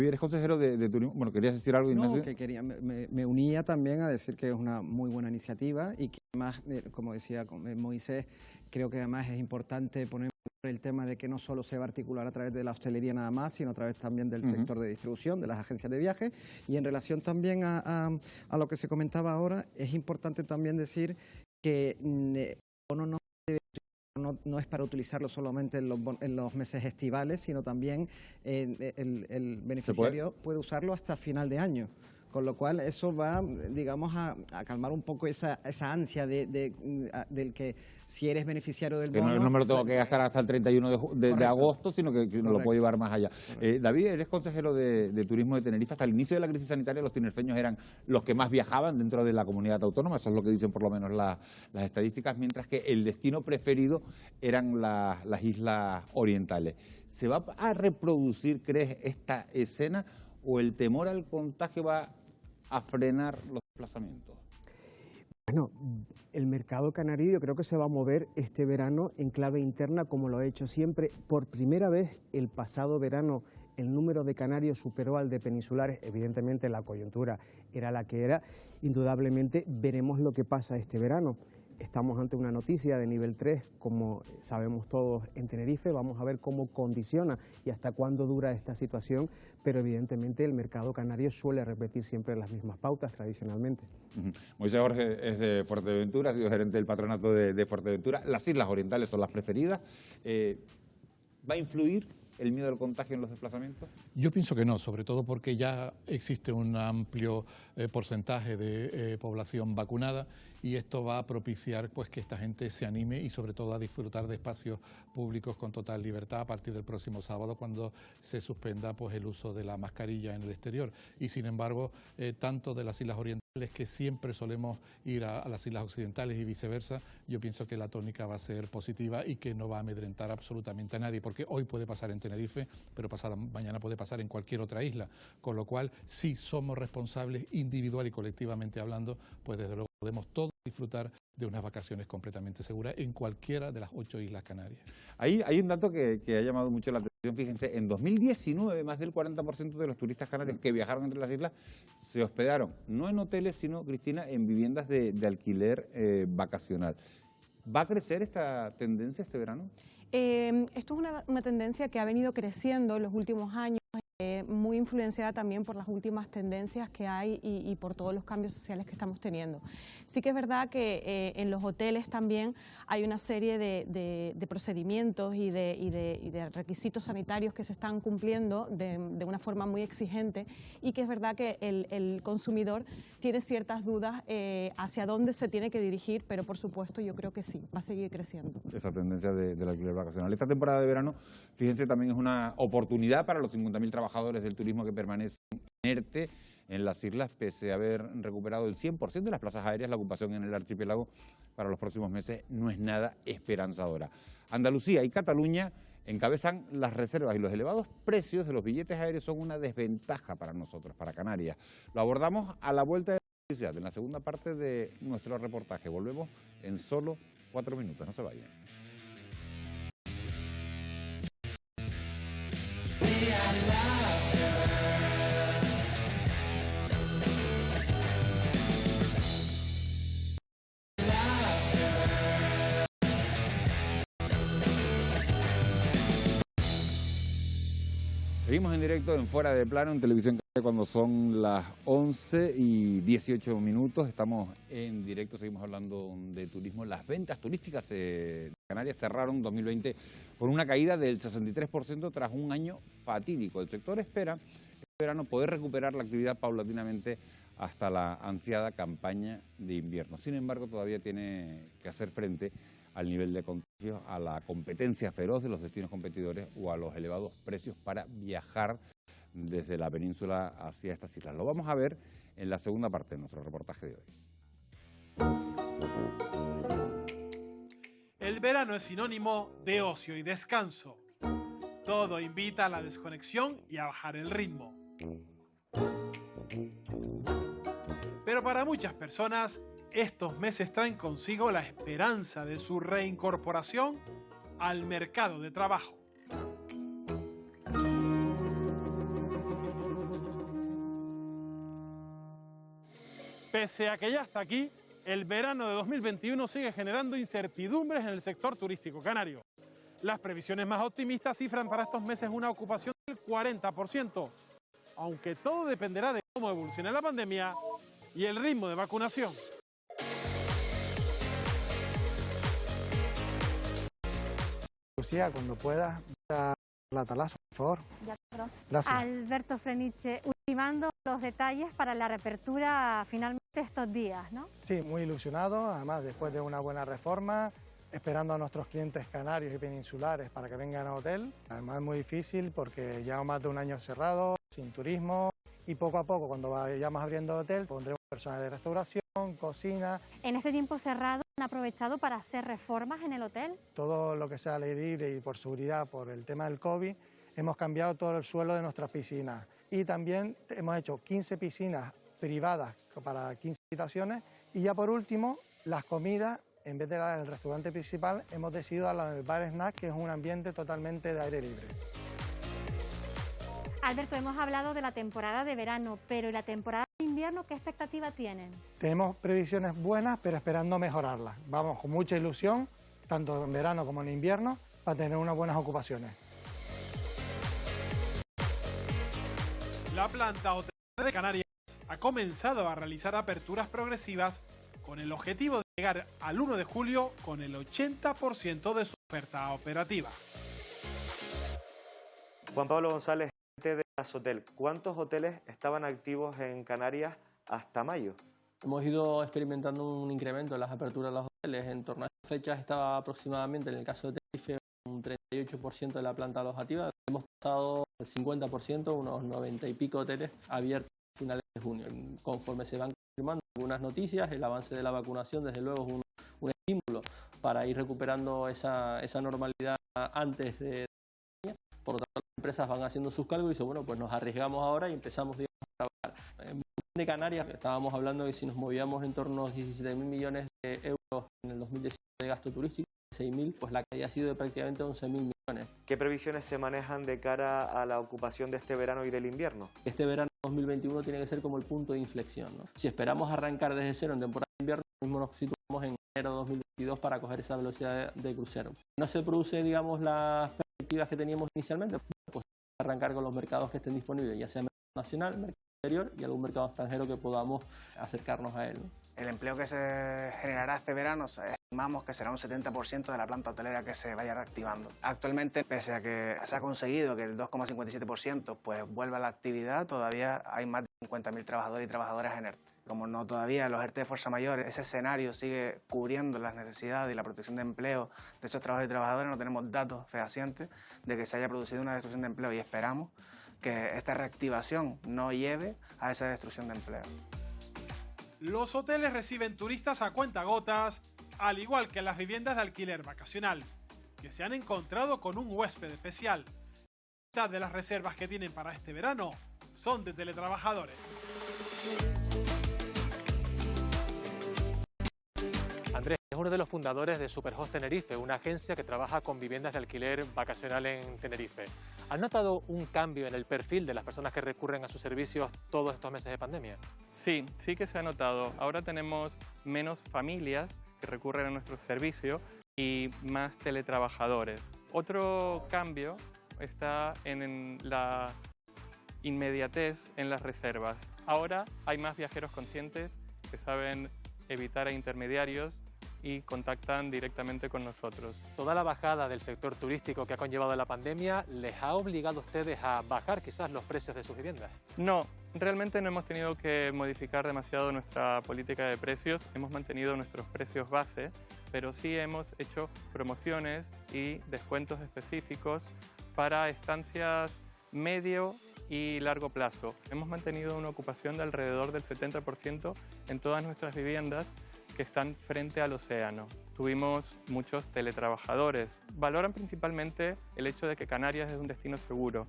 Eres consejero de turismo, bueno, ¿querías decir algo, Ignacio? No, que me unía también a decir que es una muy buena iniciativa y que además, como decía Moisés, creo que además es importante poner el tema de que no solo se va a articular a través de la hostelería nada más, sino a través también del sector de distribución, de las agencias de viaje. Y en relación también a lo que se comentaba ahora, es importante también decir que el bono no es para utilizarlo solamente en los meses estivales, sino también el beneficiario puede usarlo hasta final de año. Con lo cual eso va, digamos, a calmar un poco esa ansia del que si eres beneficiario del bono... Que no me lo tengo que gastar hasta el 31 de agosto, sino que no lo puedo llevar más allá. David, eres consejero de Turismo de Tenerife. Hasta el inicio de la crisis sanitaria los tinerfeños eran los que más viajaban dentro de la comunidad autónoma, eso es lo que dicen por lo menos las estadísticas, mientras que el destino preferido eran las islas orientales. ¿Se va a reproducir, crees, esta escena o el temor al contagio va a frenar los desplazamientos? Bueno, el mercado canario yo creo que se va a mover este verano en clave interna como lo ha hecho siempre. Por primera vez el pasado verano el número de canarios superó al de peninsulares, evidentemente la coyuntura era la que era, indudablemente veremos lo que pasa este verano. Estamos ante una noticia de nivel 3, como sabemos todos en Tenerife, vamos a ver cómo condiciona y hasta cuándo dura esta situación, pero evidentemente el mercado canario suele repetir siempre las mismas pautas tradicionalmente. Moisés Jorge es de Fuerteventura, ha sido gerente del patronato de Fuerteventura. Las islas orientales son las preferidas. ¿Va a influir el miedo al contagio en los desplazamientos? Yo pienso que no, sobre todo porque ya existe un amplio porcentaje de población vacunada y esto va a propiciar pues que esta gente se anime y sobre todo a disfrutar de espacios públicos con total libertad a partir del próximo sábado, cuando se suspenda pues el uso de la mascarilla en el exterior. Y sin embargo, tanto de las Islas Orientales, que siempre solemos ir a las Islas Occidentales y viceversa, yo pienso que la tónica va a ser positiva y que no va a amedrentar absolutamente a nadie, porque hoy puede pasar en Tenerife, pero pasado mañana puede pasar en cualquier otra isla, con lo cual si somos responsables individual y colectivamente hablando, pues desde luego podemos todos disfrutar de unas vacaciones completamente seguras en cualquiera de las 8 islas Canarias. Hay un dato que ha llamado mucho la atención, fíjense, en 2019 más del 40% de los turistas canarios que viajaron entre las islas se hospedaron, no en hoteles, sino, Cristina, en viviendas de alquiler vacacional. ¿Va a crecer esta tendencia este verano? Esto es una tendencia que ha venido creciendo en los últimos años, muy influenciada también por las últimas tendencias que hay y por todos los cambios sociales que estamos teniendo. Sí que es verdad que en los hoteles también hay una serie de procedimientos y de requisitos sanitarios que se están cumpliendo de una forma muy exigente, y que es verdad que el consumidor tiene ciertas dudas hacia dónde se tiene que dirigir, pero por supuesto yo creo que sí, va a seguir creciendo. Esa tendencia del alquiler vacacional. Esta temporada de verano, fíjense, también es una oportunidad para los 50.000 trabajadores del turismo que permanecen en ERTE en las islas, pese a haber recuperado el 100% de las plazas aéreas. La ocupación en el archipiélago para los próximos meses no es nada esperanzadora. Andalucía y Cataluña encabezan las reservas, y los elevados precios de los billetes aéreos son una desventaja para nosotros, para Canarias. Lo abordamos a la vuelta de la publicidad, en la segunda parte de nuestro reportaje. Volvemos en solo 4 minutos, no se vayan. Seguimos en directo en Fuera de Plano, en Televisión Canaria, cuando son las 11:18. Estamos en directo, seguimos hablando de turismo. Las ventas turísticas de Canarias cerraron 2020 con una caída del 63% tras un año fatídico. El sector espera este verano poder recuperar la actividad paulatinamente hasta la ansiada campaña de invierno. Sin embargo, todavía tiene que hacer frente al nivel de contagios, a la competencia feroz de los destinos competidores o a los elevados precios para viajar desde la península hacia estas islas. Lo vamos a ver en la segunda parte de nuestro reportaje de hoy. El verano es sinónimo de ocio y descanso. Todo invita a la desconexión y a bajar el ritmo. Pero para muchas personas, estos meses traen consigo la esperanza de su reincorporación al mercado de trabajo. Pese a que ya está aquí, el verano de 2021 sigue generando incertidumbres en el sector turístico canario. Las previsiones más optimistas cifran para estos meses una ocupación del 40%, aunque todo dependerá de cómo evolucione la pandemia y el ritmo de vacunación. Lucía, cuando puedas, la talazo, por favor. De acuerdo. Gracias. Alberto Freniche, ultimando los detalles para la reapertura finalmente estos días, ¿no? Sí, muy ilusionado, además después de una buena reforma, esperando a nuestros clientes canarios y peninsulares para que vengan al hotel. Además es muy difícil porque llevamos más de un año cerrado, sin turismo, y poco a poco, cuando vayamos abriendo el hotel, pondremos personal de restauración, cocina. En este tiempo cerrado, ¿han aprovechado para hacer reformas en el hotel? Todo lo que sea al aire libre y por seguridad, por el tema del COVID, hemos cambiado todo el suelo de nuestras piscinas. Y también hemos hecho 15 piscinas privadas para 15 habitaciones. Y ya por último, las comidas, en vez de el restaurante principal, hemos decidido a la del bar snack, que es un ambiente totalmente de aire libre. Alberto, hemos hablado de la temporada de verano, pero ¿y la temporada de invierno qué expectativa tienen? Tenemos previsiones buenas, pero esperando mejorarlas. Vamos con mucha ilusión, tanto en verano como en invierno, para tener unas buenas ocupaciones. La planta hotelera de Canarias ha comenzado a realizar aperturas progresivas con el objetivo de llegar al 1 de julio con el 80% de su oferta operativa. Juan Pablo González, de Asotel, ¿cuántos hoteles estaban activos en Canarias hasta mayo? Hemos ido experimentando un incremento en las aperturas de los hoteles. En torno a estas fechas estaba aproximadamente, en el caso de Tenerife, un 38% de la planta alojativa. Hemos pasado al 50%, unos 90 y pico hoteles abiertos a finales de junio. Conforme se van confirmando algunas noticias, el avance de la vacunación desde luego es un estímulo para ir recuperando esa normalidad antes de la pandemia. Por lo tanto, las empresas van haciendo sus cálculos y dicen, bueno, pues nos arriesgamos ahora y empezamos, digamos, a trabajar. En de Canarias estábamos hablando de que si nos movíamos en torno a unos 17.000 millones de euros en el 2019 de gasto turístico, 6.000, pues la caída ha sido de prácticamente 11.000 millones. ¿Qué previsiones se manejan de cara a la ocupación de este verano y del invierno? Este verano 2021 tiene que ser como el punto de inflexión, ¿no? Si esperamos arrancar desde cero en temporada de invierno, mismo nos situamos en enero de 2022 para coger esa velocidad de crucero. No se produce, digamos, las perspectivas que teníamos inicialmente, pues arrancar con los mercados que estén disponibles, ya sea mercado nacional, mercado exterior y algún mercado extranjero que podamos acercarnos a él, ¿no? El empleo que se generará este verano estimamos que será un 70% de la planta hotelera que se vaya reactivando. Actualmente, pese a que se ha conseguido que el 2,57% pues vuelva a la actividad, todavía hay más de 50.000 trabajadores y trabajadoras en ERTE. Como no todavía los ERTE de fuerza mayor, ese escenario sigue cubriendo las necesidades y la protección de empleo de esos trabajadores y trabajadoras, no tenemos datos fehacientes de que se haya producido una destrucción de empleo y esperamos que esta reactivación no lleve a esa destrucción de empleo. Los hoteles reciben turistas a cuentagotas, al igual que las viviendas de alquiler vacacional, que se han encontrado con un huésped especial. La mitad de las reservas que tienen para este verano son de teletrabajadores. Andrés es uno de los fundadores de Superhost Tenerife, una agencia que trabaja con viviendas de alquiler vacacional en Tenerife. ¿Has notado un cambio en el perfil de las personas que recurren a sus servicios todos estos meses de pandemia? Sí, sí que se ha notado. Ahora tenemos menos familias que recurren a nuestro servicio y más teletrabajadores. Otro cambio está en la inmediatez en las reservas. Ahora hay más viajeros conscientes que saben evitar a intermediarios y contactan directamente con nosotros. ¿Toda la bajada del sector turístico que ha conllevado la pandemia les ha obligado a ustedes a bajar quizás los precios de sus viviendas? No, realmente no hemos tenido que modificar demasiado nuestra política de precios. Hemos mantenido nuestros precios base, pero sí hemos hecho promociones y descuentos específicos para estancias medio y largo plazo. Hemos mantenido una ocupación de alrededor del 70% en todas nuestras viviendas que están frente al océano. Tuvimos muchos teletrabajadores. Valoran principalmente el hecho de que Canarias es un destino seguro.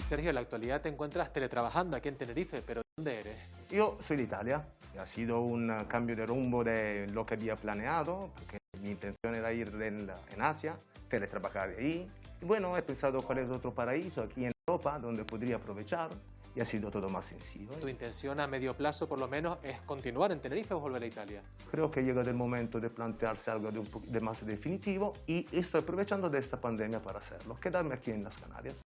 Sergio, en la actualidad te encuentras teletrabajando aquí en Tenerife, pero ¿dónde eres? Yo soy de Italia. Ha sido un cambio de rumbo de lo que había planeado, porque mi intención era ir en Asia, teletrabajar de ahí. Y bueno, he pensado cuál es otro paraíso aquí en Europa donde podría aprovechar y ha sido todo más sencillo. ¿Tu intención a medio plazo, por lo menos, es continuar en Tenerife o volver a Italia? Creo que llega el momento de plantearse algo de más definitivo y estoy aprovechando de esta pandemia para hacerlo, quedarme aquí en las Canarias.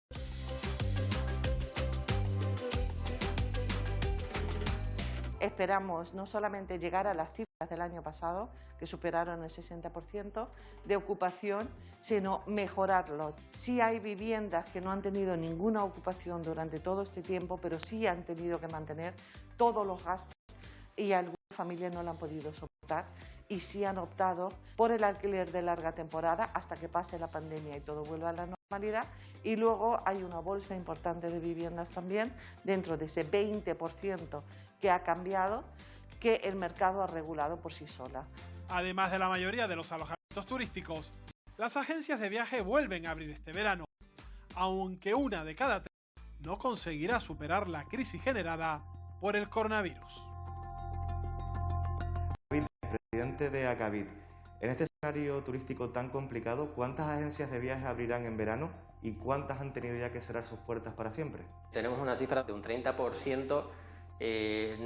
Esperamos no solamente llegar a las cifras del año pasado, que superaron el 60% de ocupación, sino mejorarlo. Sí hay viviendas que no han tenido ninguna ocupación durante todo este tiempo, pero sí han tenido que mantener todos los gastos y algunas familias no lo han podido soportar y sí han optado por el alquiler de larga temporada hasta que pase la pandemia y todo vuelva a la normalidad. Y luego hay una bolsa importante de viviendas también, dentro de ese 20% que ha cambiado, que el mercado ha regulado por sí sola. Además de la mayoría de los alojamientos turísticos, las agencias de viaje vuelven a abrir este verano, aunque una de cada tres no conseguirá superar la crisis generada por el coronavirus. Presidente de Acabit, en este escenario turístico tan complicado, ¿cuántas agencias de viaje abrirán en verano y cuántas han tenido ya que cerrar sus puertas para siempre? Tenemos una cifra de un 30%,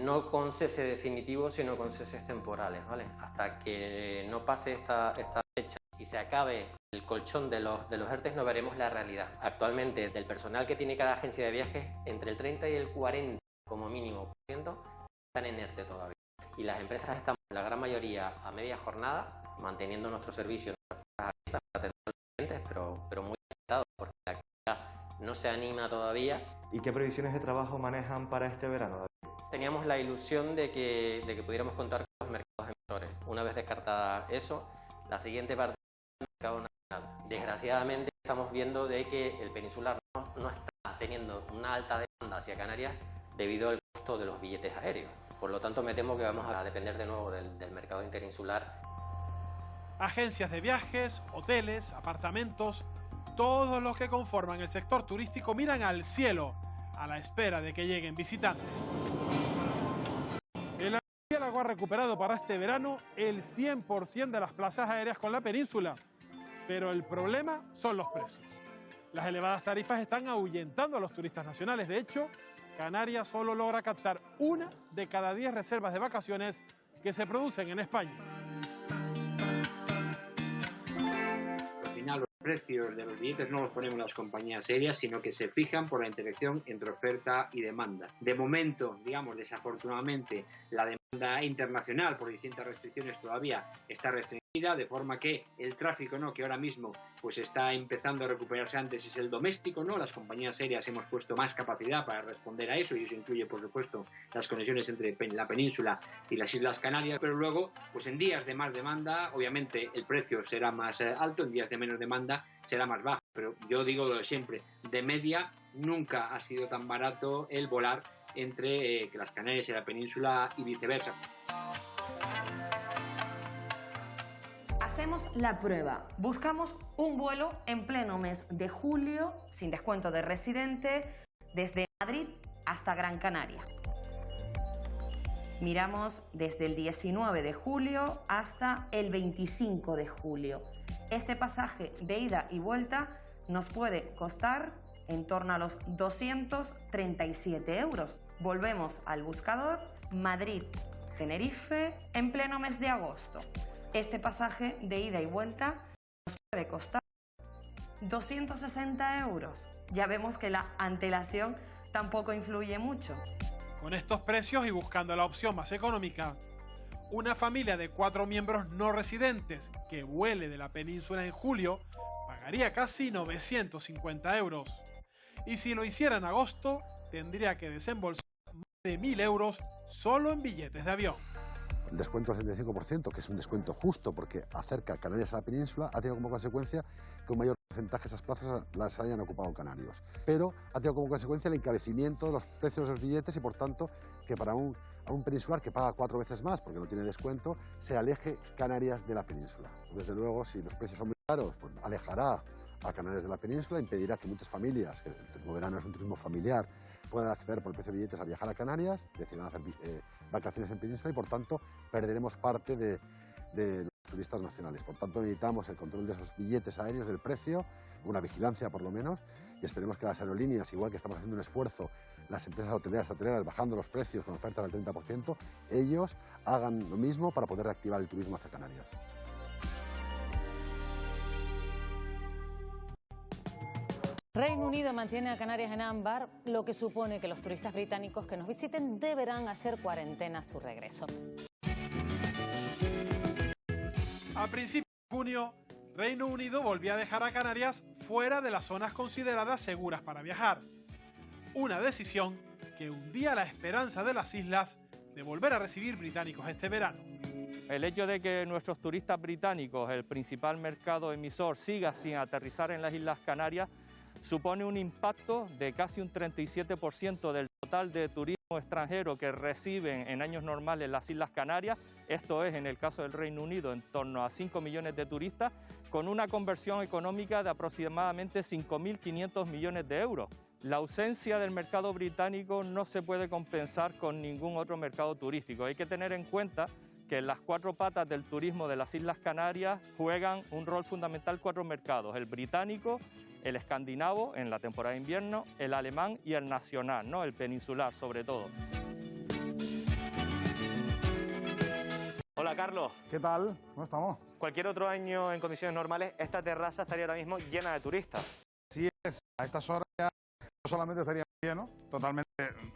no con cese definitivo, sino con ceses temporales, ¿vale? Hasta que no pase esta fecha y se acabe el colchón de los ERTE, no veremos la realidad. Actualmente, del personal que tiene cada agencia de viajes, entre el 30 y el 40 como mínimo % están en ERTE todavía. Y las empresas están, la gran mayoría, a media jornada manteniendo nuestro servicio para atender a los clientes, pero muy limitado porque la actividad no se anima todavía. ¿Y qué previsiones de trabajo manejan para este verano, David? Teníamos la ilusión de que pudiéramos contar con los mercados emisores. Una vez descartada eso, la siguiente parte es el mercado nacional. Desgraciadamente estamos viendo de que el peninsular no está teniendo una alta demanda hacia Canarias debido al costo de los billetes aéreos. Por lo tanto, me temo que vamos a depender de nuevo del mercado interinsular. Agencias de viajes, hoteles, apartamentos, todos los que conforman el sector turístico miran al cielo a la espera de que lleguen visitantes. El archipiélago ha recuperado para este verano el 100% de las plazas aéreas con la península, pero el problema son los precios. Las elevadas tarifas están ahuyentando a los turistas nacionales. De hecho, Canarias solo logra captar 1 de cada 10 reservas de vacaciones que se producen en España. Al final, los precios de los billetes no los ponemos las compañías aéreas, sino que se fijan por la interacción entre oferta y demanda. De momento, digamos, desafortunadamente, la demanda internacional por distintas restricciones todavía está restringida, de forma que el tráfico, ¿no?, que ahora mismo pues está empezando a recuperarse antes, es el doméstico, ¿no? Las compañías aéreas hemos puesto más capacidad para responder a eso, y eso incluye, por supuesto, las conexiones entre la península y las Islas Canarias, pero luego, pues en días de más demanda, obviamente el precio será más alto, en días de menos demanda será más bajo, pero yo digo lo de siempre, de media nunca ha sido tan barato el volar entre las Canarias y la península y viceversa. Hacemos la prueba. Buscamos un vuelo en pleno mes de julio, sin descuento de residente, desde Madrid hasta Gran Canaria. Miramos desde el 19 de julio hasta el 25 de julio. Este pasaje de ida y vuelta nos puede costar en torno a los 237 euros. Volvemos al buscador, Madrid-Tenerife, en pleno mes de agosto. Este pasaje de ida y vuelta nos puede costar 260 euros. Ya vemos que la antelación tampoco influye mucho. Con estos precios y buscando la opción más económica, una familia de 4 miembros no residentes que vuele de la península en julio pagaría casi 950 euros. Y si lo hiciera en agosto, tendría que desembolsar más de 1.000 euros solo en billetes de avión. El descuento del 75%, que es un descuento justo porque acerca Canarias a la península, ha tenido como consecuencia que un mayor porcentaje de esas plazas las hayan ocupado canarios. Pero ha tenido como consecuencia el encarecimiento de los precios de los billetes y, por tanto, que para un peninsular que paga 4 veces más porque no tiene descuento, se aleje Canarias de la península. Desde luego, si los precios son muy caros, pues alejará a Canarias de la península, impedirá que muchas familias, que el turismo verano es un turismo familiar, puedan acceder por el precio de billetes a viajar a Canarias, decidirán hacer vacaciones en península y, por tanto, perderemos parte de los turistas nacionales. Por tanto, necesitamos el control de esos billetes aéreos, del precio, una vigilancia por lo menos, y esperemos que las aerolíneas, igual que estamos haciendo un esfuerzo, las empresas hoteleras bajando los precios con ofertas del 30%, ellos hagan lo mismo para poder reactivar el turismo hacia Canarias. Reino Unido mantiene a Canarias en ámbar, lo que supone que los turistas británicos que nos visiten deberán hacer cuarentena a su regreso. A principios de junio, Reino Unido volvió a dejar a Canarias fuera de las zonas consideradas seguras para viajar. Una decisión que hundía la esperanza de las islas de volver a recibir británicos este verano. El hecho de que nuestros turistas británicos, el principal mercado emisor, siga sin aterrizar en las Islas Canarias, supone un impacto de casi un 37% del total de turismo extranjero que reciben en años normales las Islas Canarias. Esto es, en el caso del Reino Unido, en torno a 5 millones de turistas, con una conversión económica de aproximadamente 5.500 millones de euros. La ausencia del mercado británico no se puede compensar con ningún otro mercado turístico. Hay que tener en cuenta que las 4 patas del turismo de las Islas Canarias juegan un rol fundamental 4 mercados: el británico, el escandinavo en la temporada de invierno, el alemán y el nacional, ¿no?, el peninsular sobre todo. Hola Carlos. ¿Qué tal? ¿Cómo estamos? Cualquier otro año en condiciones normales, esta terraza estaría ahora mismo llena de turistas. Sí es, a estas horas ya no solamente estarían llenos, totalmente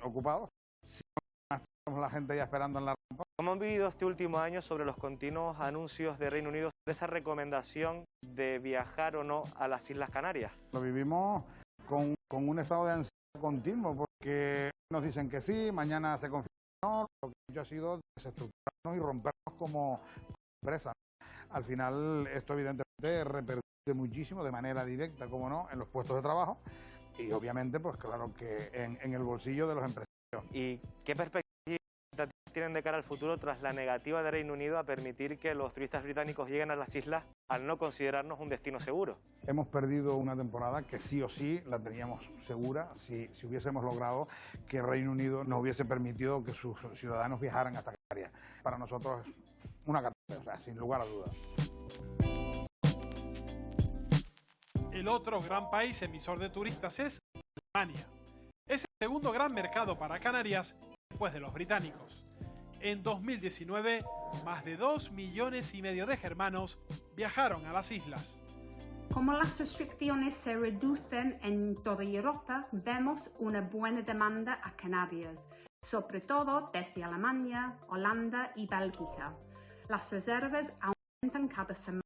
ocupados, sino la gente ya esperando en la rampa. ¿Cómo han vivido este último año sobre los continuos anuncios de Reino Unido de esa recomendación de viajar o no a las Islas Canarias? Lo vivimos con un estado de ansiedad continuo, porque nos dicen que sí, mañana se confirma que no. Lo que han hecho ha sido desestructurarnos y rompernos como empresa. Al final, esto evidentemente repercute muchísimo, de manera directa, como no, en los puestos de trabajo y obviamente, pues claro, que en el bolsillo de los empresarios. ¿Y qué perspectivas tienen de cara al futuro tras la negativa de Reino Unido a permitir que los turistas británicos lleguen a las islas al no considerarnos un destino seguro? Hemos perdido una temporada que sí o sí la teníamos segura si hubiésemos logrado que Reino Unido nos hubiese permitido que sus ciudadanos viajaran hasta Canarias. Para nosotros es una catástrofe, o sea, sin lugar a dudas. El otro gran país emisor de turistas es Alemania. Es el segundo gran mercado para Canarias después de los británicos. En 2019, más de 2,5 millones de germanos viajaron a las islas. Como las restricciones se reducen en toda Europa, vemos una buena demanda a Canarias, sobre todo desde Alemania, Holanda y Bélgica. Las reservas aumentan cada semana.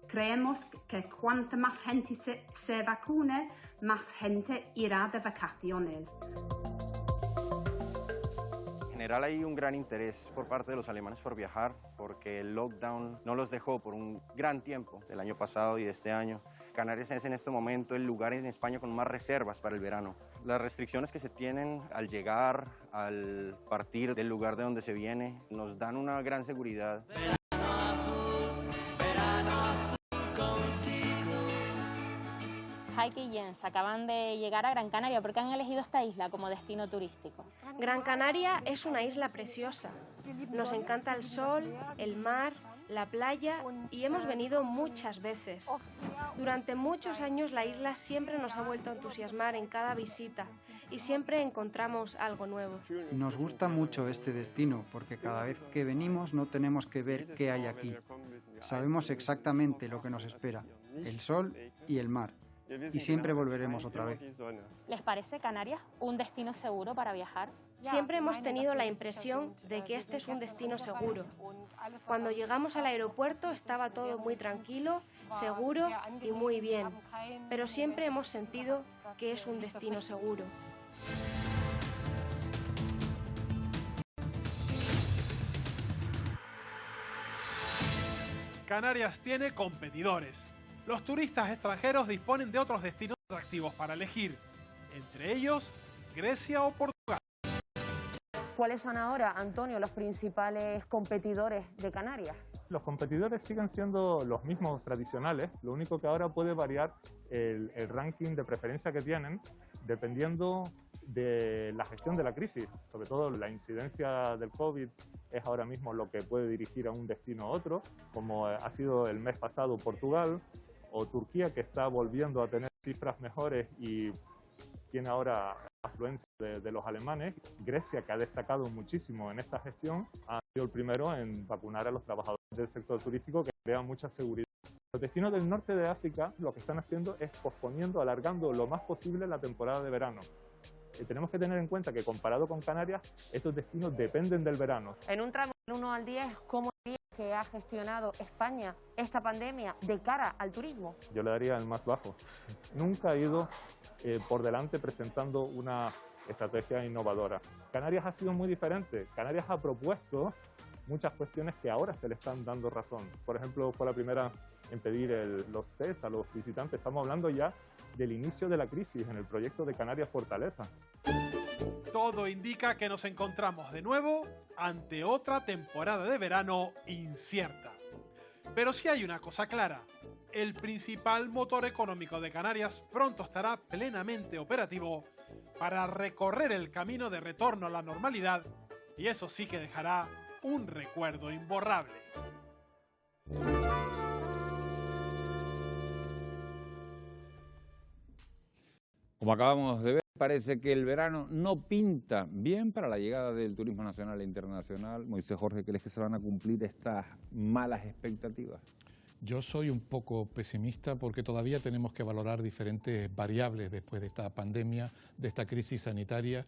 Creemos que cuanta más gente se vacune, más gente irá de vacaciones. En general hay un gran interés por parte de los alemanes por viajar, porque el lockdown no los dejó por un gran tiempo, del año pasado y de este año. Canarias es en este momento el lugar en España con más reservas para el verano. Las restricciones que se tienen al llegar, al partir del lugar de donde se viene, nos dan una gran seguridad. Heike y Jens acaban de llegar a Gran Canaria. ¿Por qué han elegido esta isla como destino turístico? Gran Canaria es una isla preciosa. Nos encanta el sol, el mar, la playa y hemos venido muchas veces. Durante muchos años la isla siempre nos ha vuelto a entusiasmar en cada visita y siempre encontramos algo nuevo. Nos gusta mucho este destino porque cada vez que venimos no tenemos que ver qué hay aquí. Sabemos exactamente lo que nos espera, el sol y el mar. Y siempre volveremos otra vez. ¿Les parece Canarias un destino seguro para viajar? Siempre hemos tenido la impresión de que este es un destino seguro. Cuando llegamos al aeropuerto estaba todo muy tranquilo, seguro y muy bien, pero siempre hemos sentido que es un destino seguro. Canarias tiene competidores. Los turistas extranjeros disponen de otros destinos atractivos para elegir, entre ellos Grecia o Portugal. ¿Cuáles son ahora, Antonio, los principales competidores de Canarias? Los competidores siguen siendo los mismos tradicionales, lo único que ahora puede variar el ranking de preferencia que tienen dependiendo de la gestión de la crisis. Sobre todo la incidencia del COVID es ahora mismo lo que puede dirigir a un destino a otro, como ha sido el mes pasado Portugal, o Turquía, que está volviendo a tener cifras mejores y tiene ahora afluencia de los alemanes. Grecia, que ha destacado muchísimo en esta gestión, ha sido el primero en vacunar a los trabajadores del sector turístico, que crea mucha seguridad. Los destinos del norte de África lo que están haciendo es posponiendo, alargando lo más posible la temporada de verano. Tenemos que tener en cuenta que comparado con Canarias, estos destinos dependen del verano. En un tramo del 1 al 10, ¿cómo dirías que ha gestionado España esta pandemia de cara al turismo? Yo le daría el más bajo. Nunca ha ido por delante presentando una estrategia innovadora. Canarias ha sido muy diferente. Canarias ha propuesto muchas cuestiones que ahora se le están dando razón. Por ejemplo, fue la primera en pedir los test a los visitantes. Estamos hablando ya del inicio de la crisis en el proyecto de Canarias Fortaleza. Todo indica que nos encontramos de nuevo ante otra temporada de verano incierta. Pero sí hay una cosa clara. El principal motor económico de Canarias pronto estará plenamente operativo para recorrer el camino de retorno a la normalidad, y eso sí que dejará un recuerdo imborrable. Como acabamos de ver, parece que el verano no pinta bien para la llegada del turismo nacional e internacional. Moisés Jorge, ¿crees que se van a cumplir estas malas expectativas? Yo soy un poco pesimista porque todavía tenemos que valorar diferentes variables después de esta pandemia, de esta crisis sanitaria,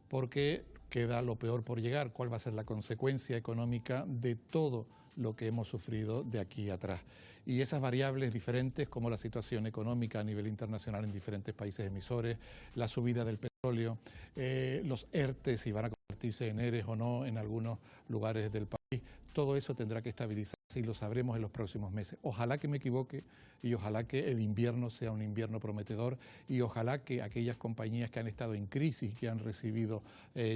porque queda lo peor por llegar, cuál va a ser la consecuencia económica de todo lo que hemos sufrido de aquí atrás. Y esas variables diferentes, como la situación económica a nivel internacional en diferentes países emisores, la subida del petróleo, los ERTE, si van a convertirse en ERES o no en algunos lugares del país, todo eso tendrá que estabilizarse y lo sabremos en los próximos meses. Ojalá que me equivoque y ojalá que el invierno sea un invierno prometedor y ojalá que aquellas compañías que han estado en crisis, que han recibido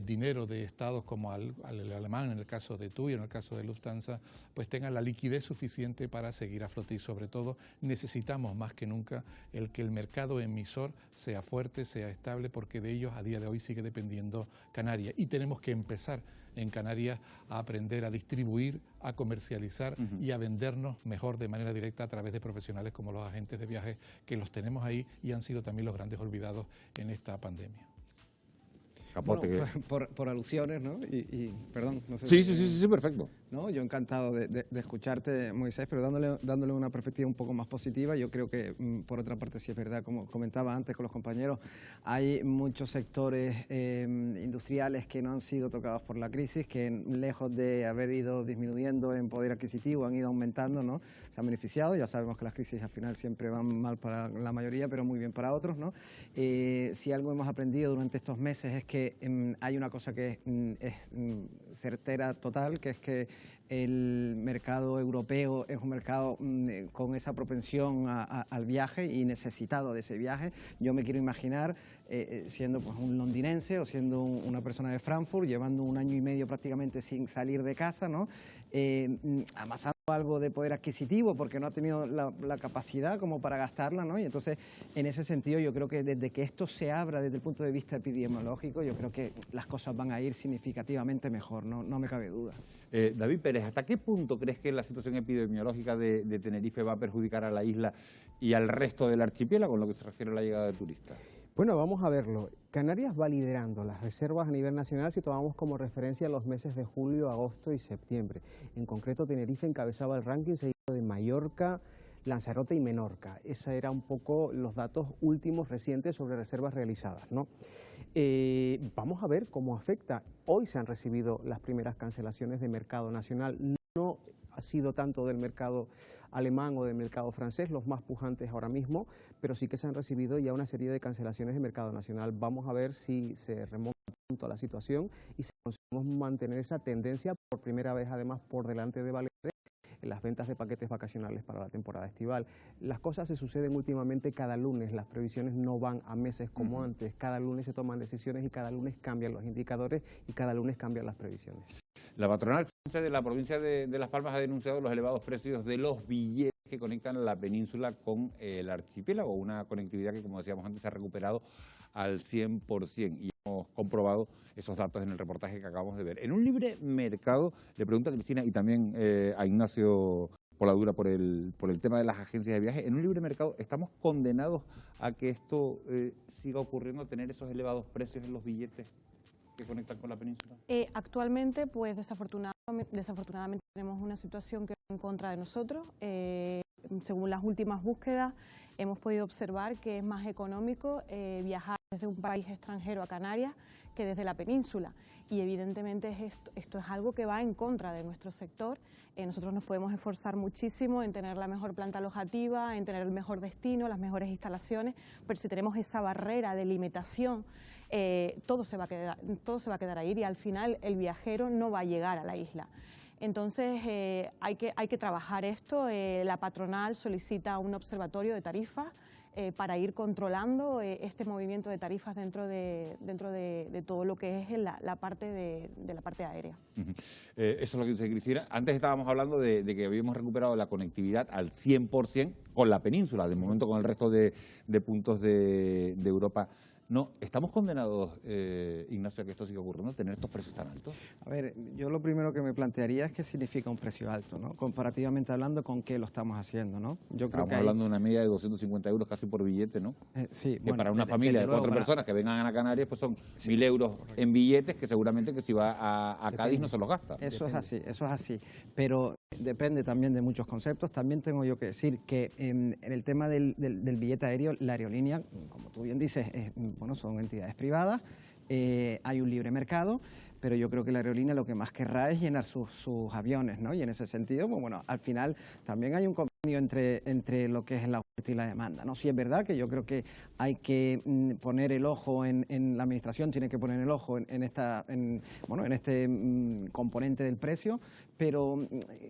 dinero de estados como al alemán, en el caso de TUI, en el caso de Lufthansa, pues tengan la liquidez suficiente para seguir a flote y sobre todo necesitamos más que nunca que el mercado emisor sea fuerte, sea estable, porque de ellos a día de hoy sigue dependiendo Canarias y tenemos que empezar en Canarias a aprender a distribuir, a comercializar y a vendernos mejor de manera directa a través de profesionales como los agentes de viajes, que los tenemos ahí y han sido también los grandes olvidados en esta pandemia. Bueno, por alusiones, ¿no? Y perdón, no sé. Sí, perfecto. ¿No? Yo encantado de escucharte, Moisés, pero dándole una perspectiva un poco más positiva. Yo creo que, por otra parte, sí es verdad, como comentaba antes con los compañeros, hay muchos sectores industriales que no han sido tocados por la crisis, que lejos de haber ido disminuyendo en poder adquisitivo, han ido aumentando, ¿no? Se han beneficiado. Ya sabemos que las crisis al final siempre van mal para la mayoría, pero muy bien para otros, ¿no? Si algo hemos aprendido durante estos meses es que hay una cosa que es certera total, que es que el mercado europeo es un mercado con esa propensión al viaje y necesitado de ese viaje. Yo me quiero imaginar siendo pues un londinense o siendo una persona de Frankfurt, llevando 1 año y medio prácticamente sin salir de casa, ¿no? Amasando algo de poder adquisitivo porque no ha tenido la capacidad como para gastarla, ¿no? Y entonces, en ese sentido, yo creo que desde que esto se abra desde el punto de vista epidemiológico, yo creo que las cosas van a ir significativamente mejor, no me cabe duda. David Pérez, ¿hasta qué punto crees que la situación epidemiológica de Tenerife va a perjudicar a la isla y al resto del archipiélago en lo que se refiere a la llegada de turistas? Bueno, vamos a verlo. Canarias va liderando las reservas a nivel nacional si tomamos como referencia los meses de julio, agosto y septiembre. En concreto, Tenerife encabezaba el ranking seguido de Mallorca, Lanzarote y Menorca. Esos eran un poco los datos últimos recientes sobre reservas realizadas, ¿no? Vamos a ver cómo afecta. Hoy se han recibido las primeras cancelaciones de mercado nacional. No ha sido tanto del mercado alemán o del mercado francés, los más pujantes ahora mismo, pero sí que se han recibido ya una serie de cancelaciones de mercado nacional. Vamos a ver si se remonta a la situación y si conseguimos mantener esa tendencia por primera vez, además, por delante de Baleares en las ventas de paquetes vacacionales para la temporada estival. Las cosas se suceden últimamente cada lunes, las previsiones no van a meses como antes, cada lunes se toman decisiones y cada lunes cambian los indicadores y cada lunes cambian las previsiones. La patronal de la provincia de Las Palmas ha denunciado los elevados precios de los billetes que conectan la península con el archipiélago, una conectividad que, como decíamos antes, se ha recuperado al 100% y hemos comprobado esos datos en el reportaje que acabamos de ver. En un libre mercado, le pregunto a Cristina y también a Ignacio Poladura por el tema de las agencias de viaje, en un libre mercado, ¿estamos condenados a que esto siga ocurriendo, tener esos elevados precios en los billetes que conectan con la península? Actualmente, pues desafortunadamente tenemos una situación que va en contra de nosotros. Según las últimas búsquedas, hemos podido observar que es más económico viajar desde un país extranjero a Canarias que desde la península. Y evidentemente esto es algo que va en contra de nuestro sector. Nosotros nos podemos esforzar muchísimo en tener la mejor planta alojativa, en tener el mejor destino, las mejores instalaciones, pero si tenemos esa barrera de limitación, todo se va a quedar ahí y al final el viajero no va a llegar a la isla. Entonces hay que trabajar esto. La patronal solicita un observatorio de tarifas para ir controlando este movimiento de tarifas dentro de todo lo que es la parte la parte aérea. Eso es lo que dice Cristina. Antes estábamos hablando de que habíamos recuperado la conectividad al 100% con la península, de momento con el resto de puntos de Europa. No, ¿estamos condenados, Ignacio, a que esto siga ocurriendo, tener estos precios tan altos? A ver, yo lo primero que me plantearía es qué significa un precio alto, ¿no? Comparativamente hablando, ¿con qué lo estamos haciendo, no? Estamos hablando de una media de 250 euros casi por billete, ¿no? Sí. Que bueno, para una familia de 4 personas que vengan a Canarias, pues son 1.000 euros en billetes que seguramente que si va a Cádiz no se los gasta. Eso es así. Pero depende también de muchos conceptos. También tengo yo que decir que en el tema del billete aéreo, la aerolínea, como tú bien dices, son entidades privadas hay un libre mercado, pero yo creo que la aerolínea lo que más querrá es llenar sus aviones, ¿no? Y en ese sentido, pues bueno, al final también hay un convenio entre lo que es la oferta y la demanda, ¿no? Sí es verdad que yo creo que hay que poner el ojo en la administración, tiene que poner el ojo en este componente del precio, pero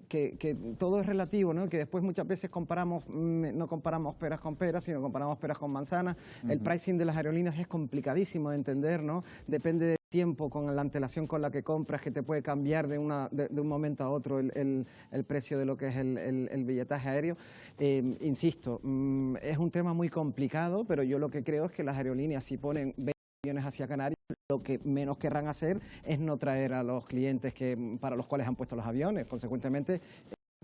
que todo es relativo, ¿no? Que después muchas veces no comparamos peras con peras, sino comparamos peras con manzanas. El pricing de las aerolíneas es complicadísimo de entender, ¿no? Depende del tiempo, con la antelación con la que compras, que te puede cambiar de un momento a otro el precio de lo que es el billetaje aéreo. Insisto, es un tema muy complicado, pero yo lo que creo es que las aerolíneas, si ponen 20 millones hacia Canarias, lo que menos querrán hacer es no traer a los clientes para los cuales han puesto los aviones. Consecuentemente,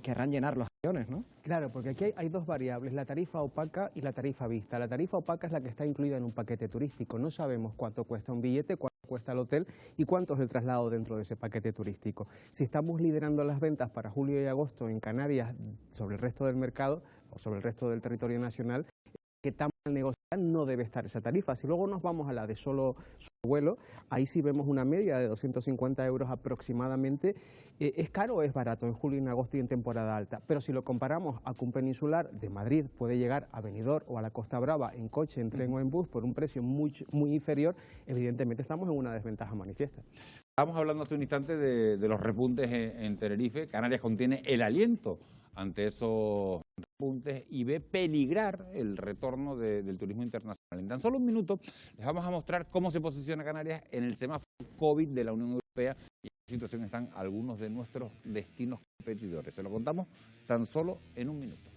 querrán llenar los aviones, ¿no? Claro, porque aquí hay dos variables, la tarifa opaca y la tarifa vista. La tarifa opaca es la que está incluida en un paquete turístico. No sabemos cuánto cuesta un billete, cuánto cuesta el hotel y cuánto es el traslado dentro de ese paquete turístico. Si estamos liderando las ventas para julio y agosto en Canarias sobre el resto del mercado o sobre el resto del territorio nacional, que tan mal negociada no debe estar esa tarifa. Si luego nos vamos a la de solo vuelo, ahí sí vemos una media de 250 euros aproximadamente. ¿Es caro o es barato en julio, en agosto y en temporada alta? Pero si lo comparamos a que un peninsular de Madrid puede llegar a Benidorm o a la Costa Brava en coche, en tren o en bus por un precio muy inferior, evidentemente estamos en una desventaja manifiesta. Estábamos hablando hace un instante de los repuntes en Tenerife. Canarias contiene el aliento ante esos repuntes y ve peligrar el retorno del turismo internacional. En tan solo un minuto les vamos a mostrar cómo se posiciona Canarias en el semáforo COVID de la Unión Europea y en qué situación están algunos de nuestros destinos competidores. Se lo contamos tan solo en un minuto.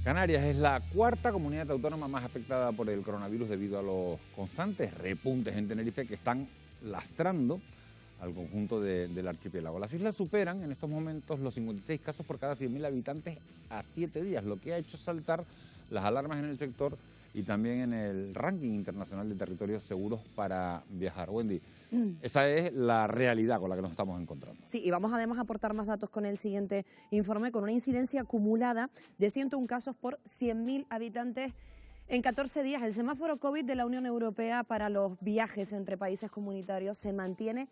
Canarias es la cuarta comunidad autónoma más afectada por el coronavirus debido a los constantes repuntes en Tenerife que están lastrando al conjunto del archipiélago. Las islas superan en estos momentos los 56 casos por cada 100.000 habitantes a 7 días, lo que ha hecho saltar las alarmas en el sector y también en el ranking internacional de territorios seguros para viajar. Wendy, esa es la realidad con la que nos estamos encontrando. Sí, y vamos además a aportar más datos con el siguiente informe, con una incidencia acumulada de 101 casos por 100.000 habitantes en 14 días. El semáforo COVID de la Unión Europea para los viajes entre países comunitarios se mantiene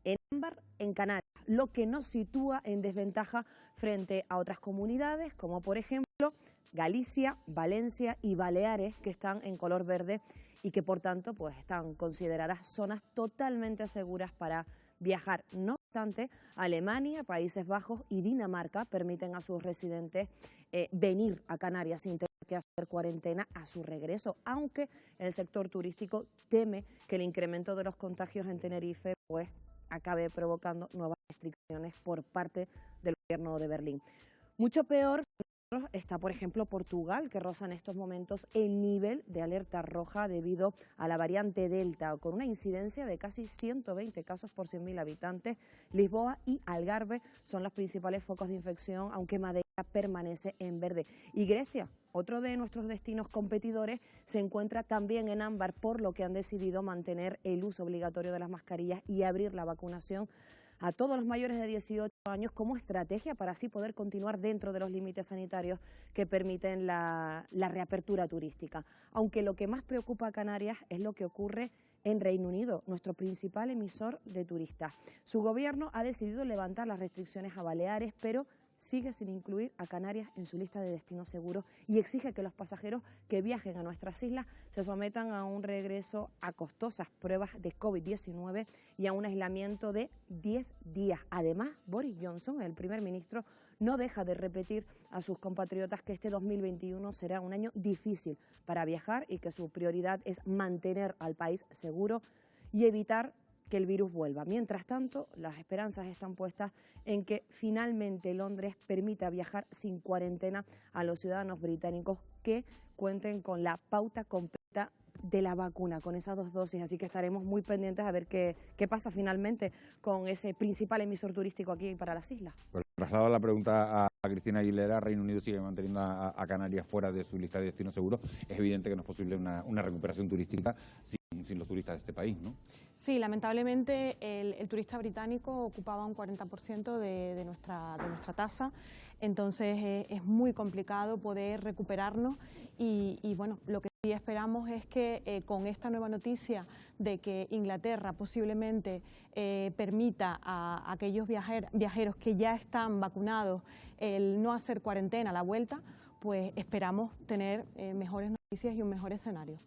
en ámbar en Canarias, lo que nos sitúa en desventaja frente a otras comunidades, como por ejemplo Galicia, Valencia y Baleares, que están en color verde y que por tanto pues están consideradas zonas totalmente seguras para viajar. No obstante, Alemania, Países Bajos y Dinamarca permiten a sus residentes venir a Canarias sin tener que hacer cuarentena a su regreso, aunque el sector turístico teme que el incremento de los contagios en Tenerife pues acabe provocando nuevas restricciones por parte del gobierno de Berlín. Mucho peor está, por ejemplo, Portugal, que roza en estos momentos el nivel de alerta roja debido a la variante Delta, con una incidencia de casi 120 casos por 100.000 habitantes. Lisboa y Algarve son los principales focos de infección, aunque Madeira permanece en verde. Y Grecia, otro de nuestros destinos competidores, se encuentra también en ámbar, por lo que han decidido mantener el uso obligatorio de las mascarillas y abrir la vacunación a todos los mayores de 18 años como estrategia para así poder continuar dentro de los límites sanitarios que permiten la reapertura turística. Aunque lo que más preocupa a Canarias es lo que ocurre en Reino Unido, nuestro principal emisor de turistas. Su gobierno ha decidido levantar las restricciones a Baleares, pero sigue sin incluir a Canarias en su lista de destinos seguros y exige que los pasajeros que viajen a nuestras islas se sometan a un regreso a costosas pruebas de COVID-19 y a un aislamiento de 10 días. Además, Boris Johnson, el primer ministro, no deja de repetir a sus compatriotas que este 2021 será un año difícil para viajar y que su prioridad es mantener al país seguro y evitar que el virus vuelva. Mientras tanto, las esperanzas están puestas en que finalmente Londres permita viajar sin cuarentena a los ciudadanos británicos que cuenten con la pauta completa de la vacuna, con esas 2 dosis. Así que estaremos muy pendientes a ver qué pasa finalmente con ese principal emisor turístico aquí para las islas. Traslado la pregunta a Cristina Aguilera. Reino Unido sigue manteniendo a Canarias fuera de su lista de destinos seguros. Es evidente que no es posible una recuperación turística sin los turistas de este país, ¿no? Sí, lamentablemente el turista británico ocupaba un 40% de nuestra tasa, entonces es muy complicado poder recuperarnos y bueno, lo que sí esperamos es que con esta nueva noticia de que Inglaterra posiblemente permita a aquellos viajeros que ya están vacunados el no hacer cuarentena a la vuelta, pues esperamos tener mejores noticias y un mejor escenario.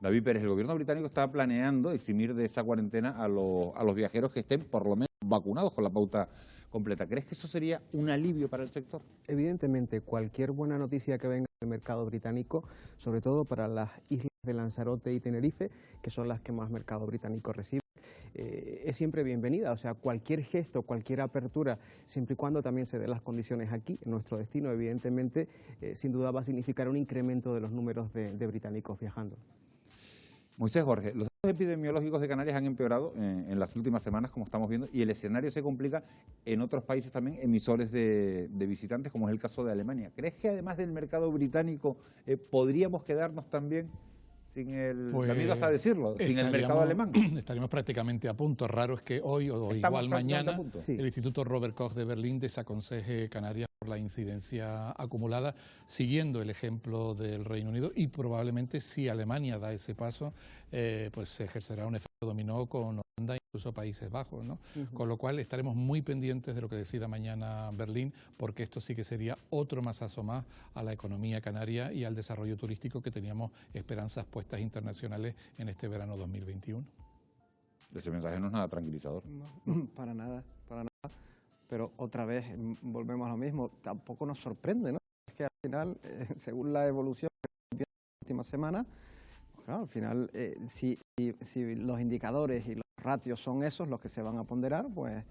David Pérez, el gobierno británico está planeando eximir de esa cuarentena a los viajeros que estén por lo menos vacunados con la pauta completa. ¿Crees que eso sería un alivio para el sector? Evidentemente, cualquier buena noticia que venga del mercado británico, sobre todo para las islas de Lanzarote y Tenerife, que son las que más mercado británico recibe, es siempre bienvenida. O sea, cualquier gesto, cualquier apertura, siempre y cuando también se den las condiciones aquí, en nuestro destino, evidentemente, sin duda va a significar un incremento de los números de británicos viajando. Moisés Jorge, los datos epidemiológicos de Canarias han empeorado en las últimas semanas, como estamos viendo, y el escenario se complica en otros países también emisores de visitantes, como es el caso de Alemania. ¿Crees que además del mercado británico podríamos quedarnos también sin el, da miedo hasta decirlo, sin el mercado alemán? Estaríamos prácticamente a punto. Raro es que hoy o igual mañana el Instituto Robert Koch de Berlín desaconseje Canarias por la incidencia acumulada, siguiendo el ejemplo del Reino Unido, y probablemente si Alemania da ese paso, pues se ejercerá un efecto dominó con Holanda e incluso Países Bajos, ¿no? Con lo cual estaremos muy pendientes de lo que decida mañana Berlín, porque esto sí que sería otro mazazo más a la economía canaria y al desarrollo turístico que teníamos esperanzas puestas internacionales en este verano 2021. Ese mensaje no es nada tranquilizador. No, para nada, para nada. Pero otra vez volvemos a lo mismo, tampoco nos sorprende, ¿no? Es que al final, según la evolución de las últimas semanas, pues claro, al final, si los indicadores y los ratios son esos los que se van a ponderar, pues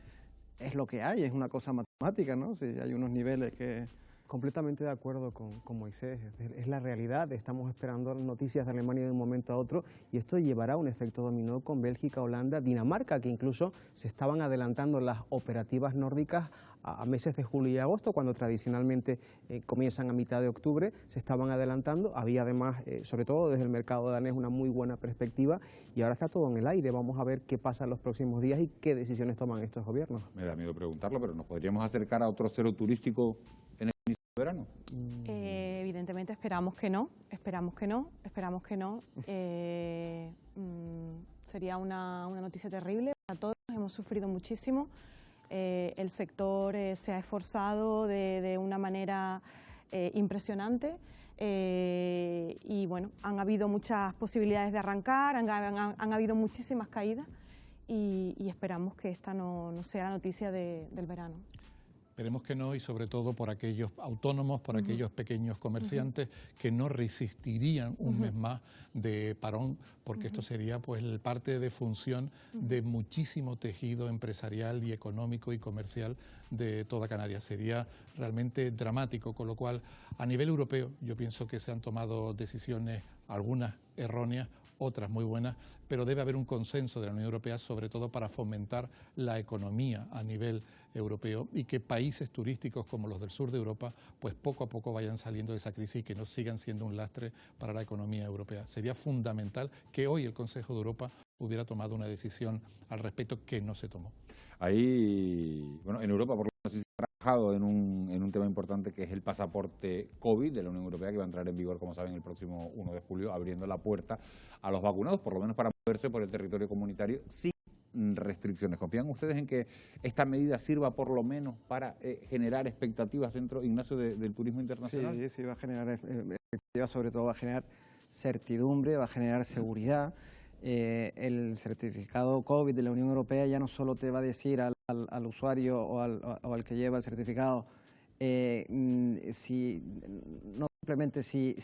es lo que hay, es una cosa matemática, ¿no? Si hay unos niveles que... Completamente de acuerdo con Moisés, es la realidad. Estamos esperando noticias de Alemania de un momento a otro y esto llevará a un efecto dominó con Bélgica, Holanda, Dinamarca, que incluso se estaban adelantando las operativas nórdicas a meses de julio y agosto, cuando tradicionalmente comienzan a mitad de octubre, se estaban adelantando. Había además, sobre todo desde el mercado danés, una muy buena perspectiva y ahora está todo en el aire. Vamos a ver qué pasa en los próximos días y qué decisiones toman estos gobiernos. Me da miedo preguntarlo, pero ¿nos podríamos acercar a otro cero turístico en el inicio del verano? Evidentemente esperamos que no. Sería una noticia terrible para todos, hemos sufrido muchísimo. El sector se ha esforzado de una manera impresionante y bueno, han habido muchas posibilidades de arrancar, han habido muchísimas caídas y esperamos que esta no sea la noticia del verano. Esperemos que no, y sobre todo por aquellos autónomos, por aquellos pequeños comerciantes que no resistirían un mes más de parón, porque esto sería pues parte de función de muchísimo tejido empresarial y económico y comercial de toda Canarias. Sería realmente dramático, con lo cual a nivel europeo yo pienso que se han tomado decisiones, algunas erróneas, otras muy buenas, pero debe haber un consenso de la Unión Europea, sobre todo para fomentar la economía a nivel europeo y que países turísticos como los del sur de Europa pues poco a poco vayan saliendo de esa crisis y que no sigan siendo un lastre para la economía europea. Sería fundamental que hoy el Consejo de Europa hubiera tomado una decisión al respecto que no se tomó. Ahí, bueno, en Europa por lo menos sí se ha trabajado en un tema importante que es el pasaporte COVID de la Unión Europea, que va a entrar en vigor, como saben, el próximo 1 de julio, abriendo la puerta a los vacunados, por lo menos para moverse por el territorio comunitario sin restricciones. ¿Confían ustedes en que esta medida sirva por lo menos para generar expectativas dentro, Ignacio, del turismo internacional? Sí, va a generar expectativas, sobre todo va a generar certidumbre, va a generar seguridad. El certificado COVID de la Unión Europea ya no solo te va a decir al usuario o al que lleva el certificado no simplemente si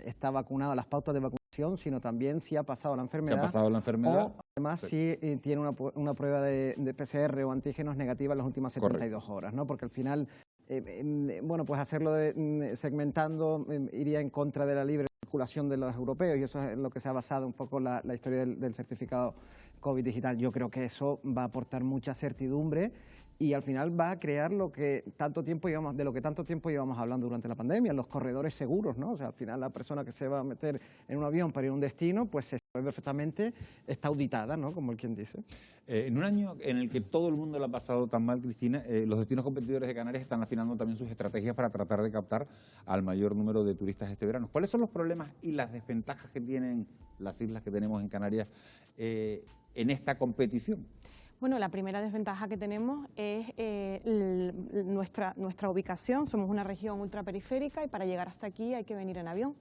está vacunado, las pautas de vacunación, sino también si ha pasado la enfermedad. O además si tiene una prueba de PCR o antígenos negativa en las últimas 72 horas, ¿no? Porque al final, bueno, pues hacerlo segmentando iría en contra de la libre circulación de los europeos, y eso es en lo que se ha basado un poco la historia del certificado COVID digital. Yo creo que eso va a aportar mucha certidumbre y al final va a crear de lo que tanto tiempo llevamos hablando durante la pandemia, los corredores seguros, ¿no? O sea, al final la persona que se va a meter en un avión para ir a un destino, pues se sabe perfectamente, está auditada, ¿no? Como el quien dice. En un año en el que todo el mundo lo ha pasado tan mal, Cristina, los destinos competidores de Canarias están afinando también sus estrategias para tratar de captar al mayor número de turistas este verano. ¿Cuáles son los problemas y las desventajas que tienen las islas que tenemos en Canarias en esta competición? Bueno, la primera desventaja que tenemos es nuestra ubicación. Somos una región ultraperiférica y para llegar hasta aquí hay que venir en avión.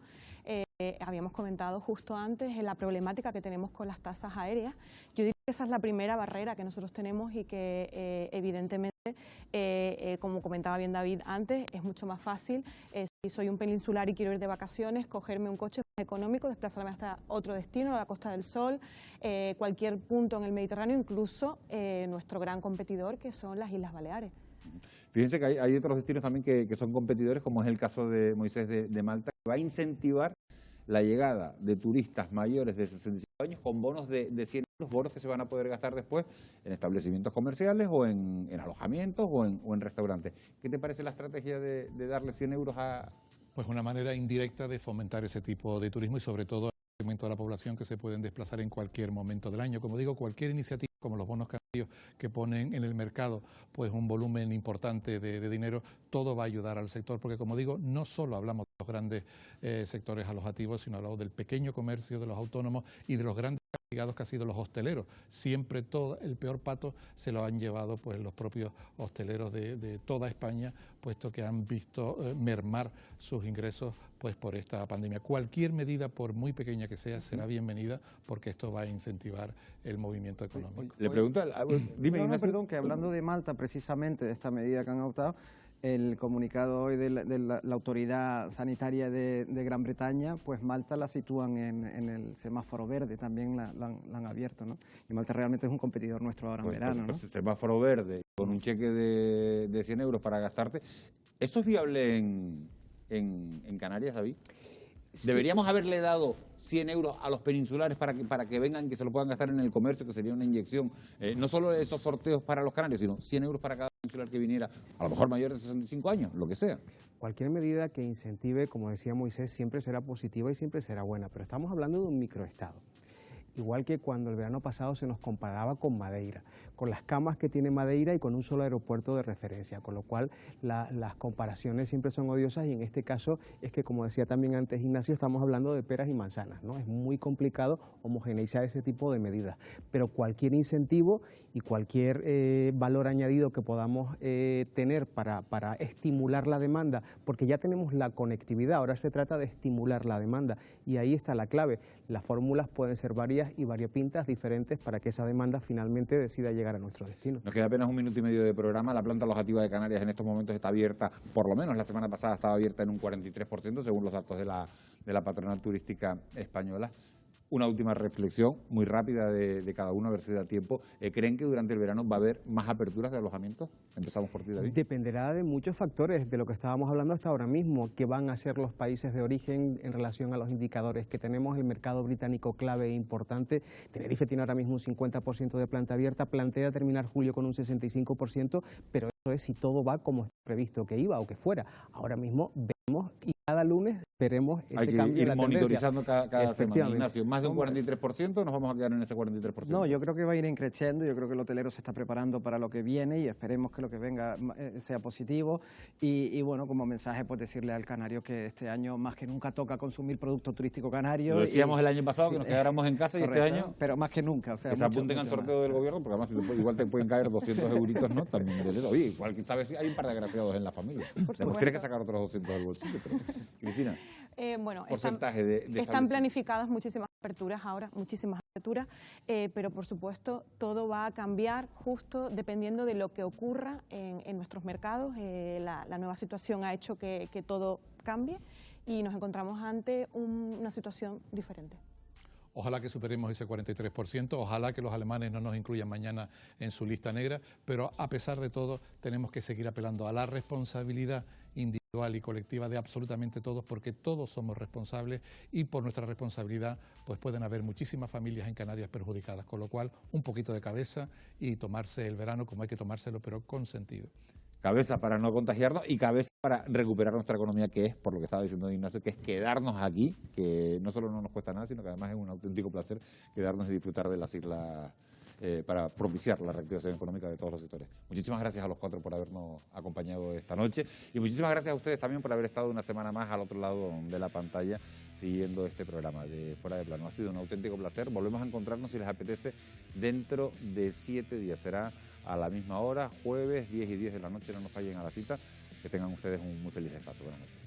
Habíamos comentado justo antes la problemática que tenemos con las tasas aéreas. Yo diría que esa es la primera barrera que nosotros tenemos y que evidentemente, como comentaba bien David antes, es mucho más fácil, si soy un peninsular y quiero ir de vacaciones, cogerme un coche más económico, desplazarme hasta otro destino, a la Costa del Sol, cualquier punto en el Mediterráneo, incluso nuestro gran competidor que son las Islas Baleares. Fíjense que hay otros destinos también que son competidores, como es el caso de Moisés de Malta, que va a incentivar la llegada de turistas mayores de 65 años con bonos de 100 euros, bonos que se van a poder gastar después en establecimientos comerciales o en alojamientos o en restaurantes. ¿Qué te parece la estrategia de darle 100 euros a...? Pues una manera indirecta de fomentar ese tipo de turismo y sobre todo el segmento de la población que se pueden desplazar en cualquier momento del año. Como digo, cualquier iniciativa como los bonos canarios que ponen en el mercado pues un volumen importante de dinero, todo va a ayudar al sector, porque como digo, no solo hablamos de los grandes sectores alojativos, sino hablamos del pequeño comercio, de los autónomos y de los grandes castigados que han sido los hosteleros. Siempre todo el peor pato se lo han llevado pues los propios hosteleros de toda España, puesto que han visto mermar sus ingresos pues por esta pandemia. Cualquier medida, por muy pequeña que sea, será bienvenida, porque esto va a incentivar el movimiento económico. Le pregunto, dime, Ignacio. Perdón, que hablando de Malta, precisamente de esta medida que han adoptado, el comunicado hoy de la Autoridad Sanitaria de Gran Bretaña, pues Malta la sitúan en el semáforo verde, también la han abierto, ¿no? Y Malta realmente es un competidor nuestro ahora en verano, ¿no? Semáforo verde, con un cheque de 100 euros para gastarte. ¿Eso es viable en Canarias, David? ¿Deberíamos haberle dado 100 euros a los peninsulares para que vengan, que se lo puedan gastar en el comercio, que sería una inyección? No solo esos sorteos para los canarios, sino 100 euros para cada peninsular que viniera, a lo mejor mayor de 65 años, lo que sea. Cualquier medida que incentive, como decía Moisés, siempre será positiva y siempre será buena, pero estamos hablando de un microestado. Igual que cuando el verano pasado se nos comparaba con Madeira, con las camas que tiene Madeira y con un solo aeropuerto de referencia, con lo cual las comparaciones siempre son odiosas y en este caso es que, como decía también antes Ignacio, estamos hablando de peras y manzanas, ¿no? Es muy complicado homogeneizar ese tipo de medidas, pero cualquier incentivo y cualquier valor añadido que podamos tener para estimular la demanda, porque ya tenemos la conectividad, ahora se trata de estimular la demanda y ahí está la clave. Las fórmulas pueden ser varias y variopintas diferentes para que esa demanda finalmente decida llegar a nuestro destino. Nos queda apenas 1 minuto y medio de programa. La planta alojativa de Canarias en estos momentos está abierta, por lo menos la semana pasada estaba abierta en un 43%, según los datos de la patronal turística española. Una última reflexión muy rápida de cada uno, a ver si da tiempo. ¿Creen que durante el verano va a haber más aperturas de alojamientos? Empezamos por ti, David. Dependerá de muchos factores, de lo que estábamos hablando hasta ahora mismo, que van a ser los países de origen en relación a los indicadores que tenemos. El mercado británico clave e importante. Tenerife tiene ahora mismo un 50% de planta abierta, plantea terminar julio con un 65%, pero eso es si todo va como está previsto que iba o que fuera. Ahora mismo vemos y cada lunes veremos ese cambio de la tendencia. Hay que ir monitorizando cada semana. Ignacio, más de un 43%, ¿nos vamos a quedar en ese 43%? No, yo creo que va a ir creciendo, yo creo que el hotelero se está preparando para lo que viene y esperemos que lo que venga sea positivo y bueno, como mensaje pues decirle al canario que este año más que nunca toca consumir producto turístico canario. Lo decíamos el año pasado, que nos quedáramos en casa, correcto, y este año... Pero más que nunca. O sea, que se apunten al sorteo del gobierno, porque además igual te pueden caer 200 euritos, ¿no? También de eso. Oye, igual que sabes, hay un par de agraciados en la familia. Después tienes que sacar otros 200 del bolsillo, pero... Cristina. Bueno, porcentaje están planificadas muchísimas aperturas ahora, muchísimas aperturas, pero por supuesto todo va a cambiar justo dependiendo de lo que ocurra en nuestros mercados. La nueva situación ha hecho que todo cambie y nos encontramos ante una situación diferente. Ojalá que superemos ese 43%, ojalá que los alemanes no nos incluyan mañana en su lista negra, pero a pesar de todo tenemos que seguir apelando a la responsabilidad individual y colectiva de absolutamente todos, porque todos somos responsables y por nuestra responsabilidad pues pueden haber muchísimas familias en Canarias perjudicadas, con lo cual un poquito de cabeza y tomarse el verano como hay que tomárselo, pero con sentido. Cabeza para no contagiarnos y cabeza para recuperar nuestra economía, que es, por lo que estaba diciendo Ignacio, que es quedarnos aquí, que no solo no nos cuesta nada, sino que además es un auténtico placer quedarnos y disfrutar de las islas para propiciar la reactivación económica de todos los sectores. Muchísimas gracias a los cuatro por habernos acompañado esta noche y muchísimas gracias a ustedes también por haber estado una semana más al otro lado de la pantalla siguiendo este programa de Fuera de Plano. Ha sido un auténtico placer. Volvemos a encontrarnos, si les apetece, dentro de 7 días. Será a la misma hora, jueves, 10 y 10 de la noche. No nos fallen a la cita. Que tengan ustedes un muy feliz descanso. Buenas noches.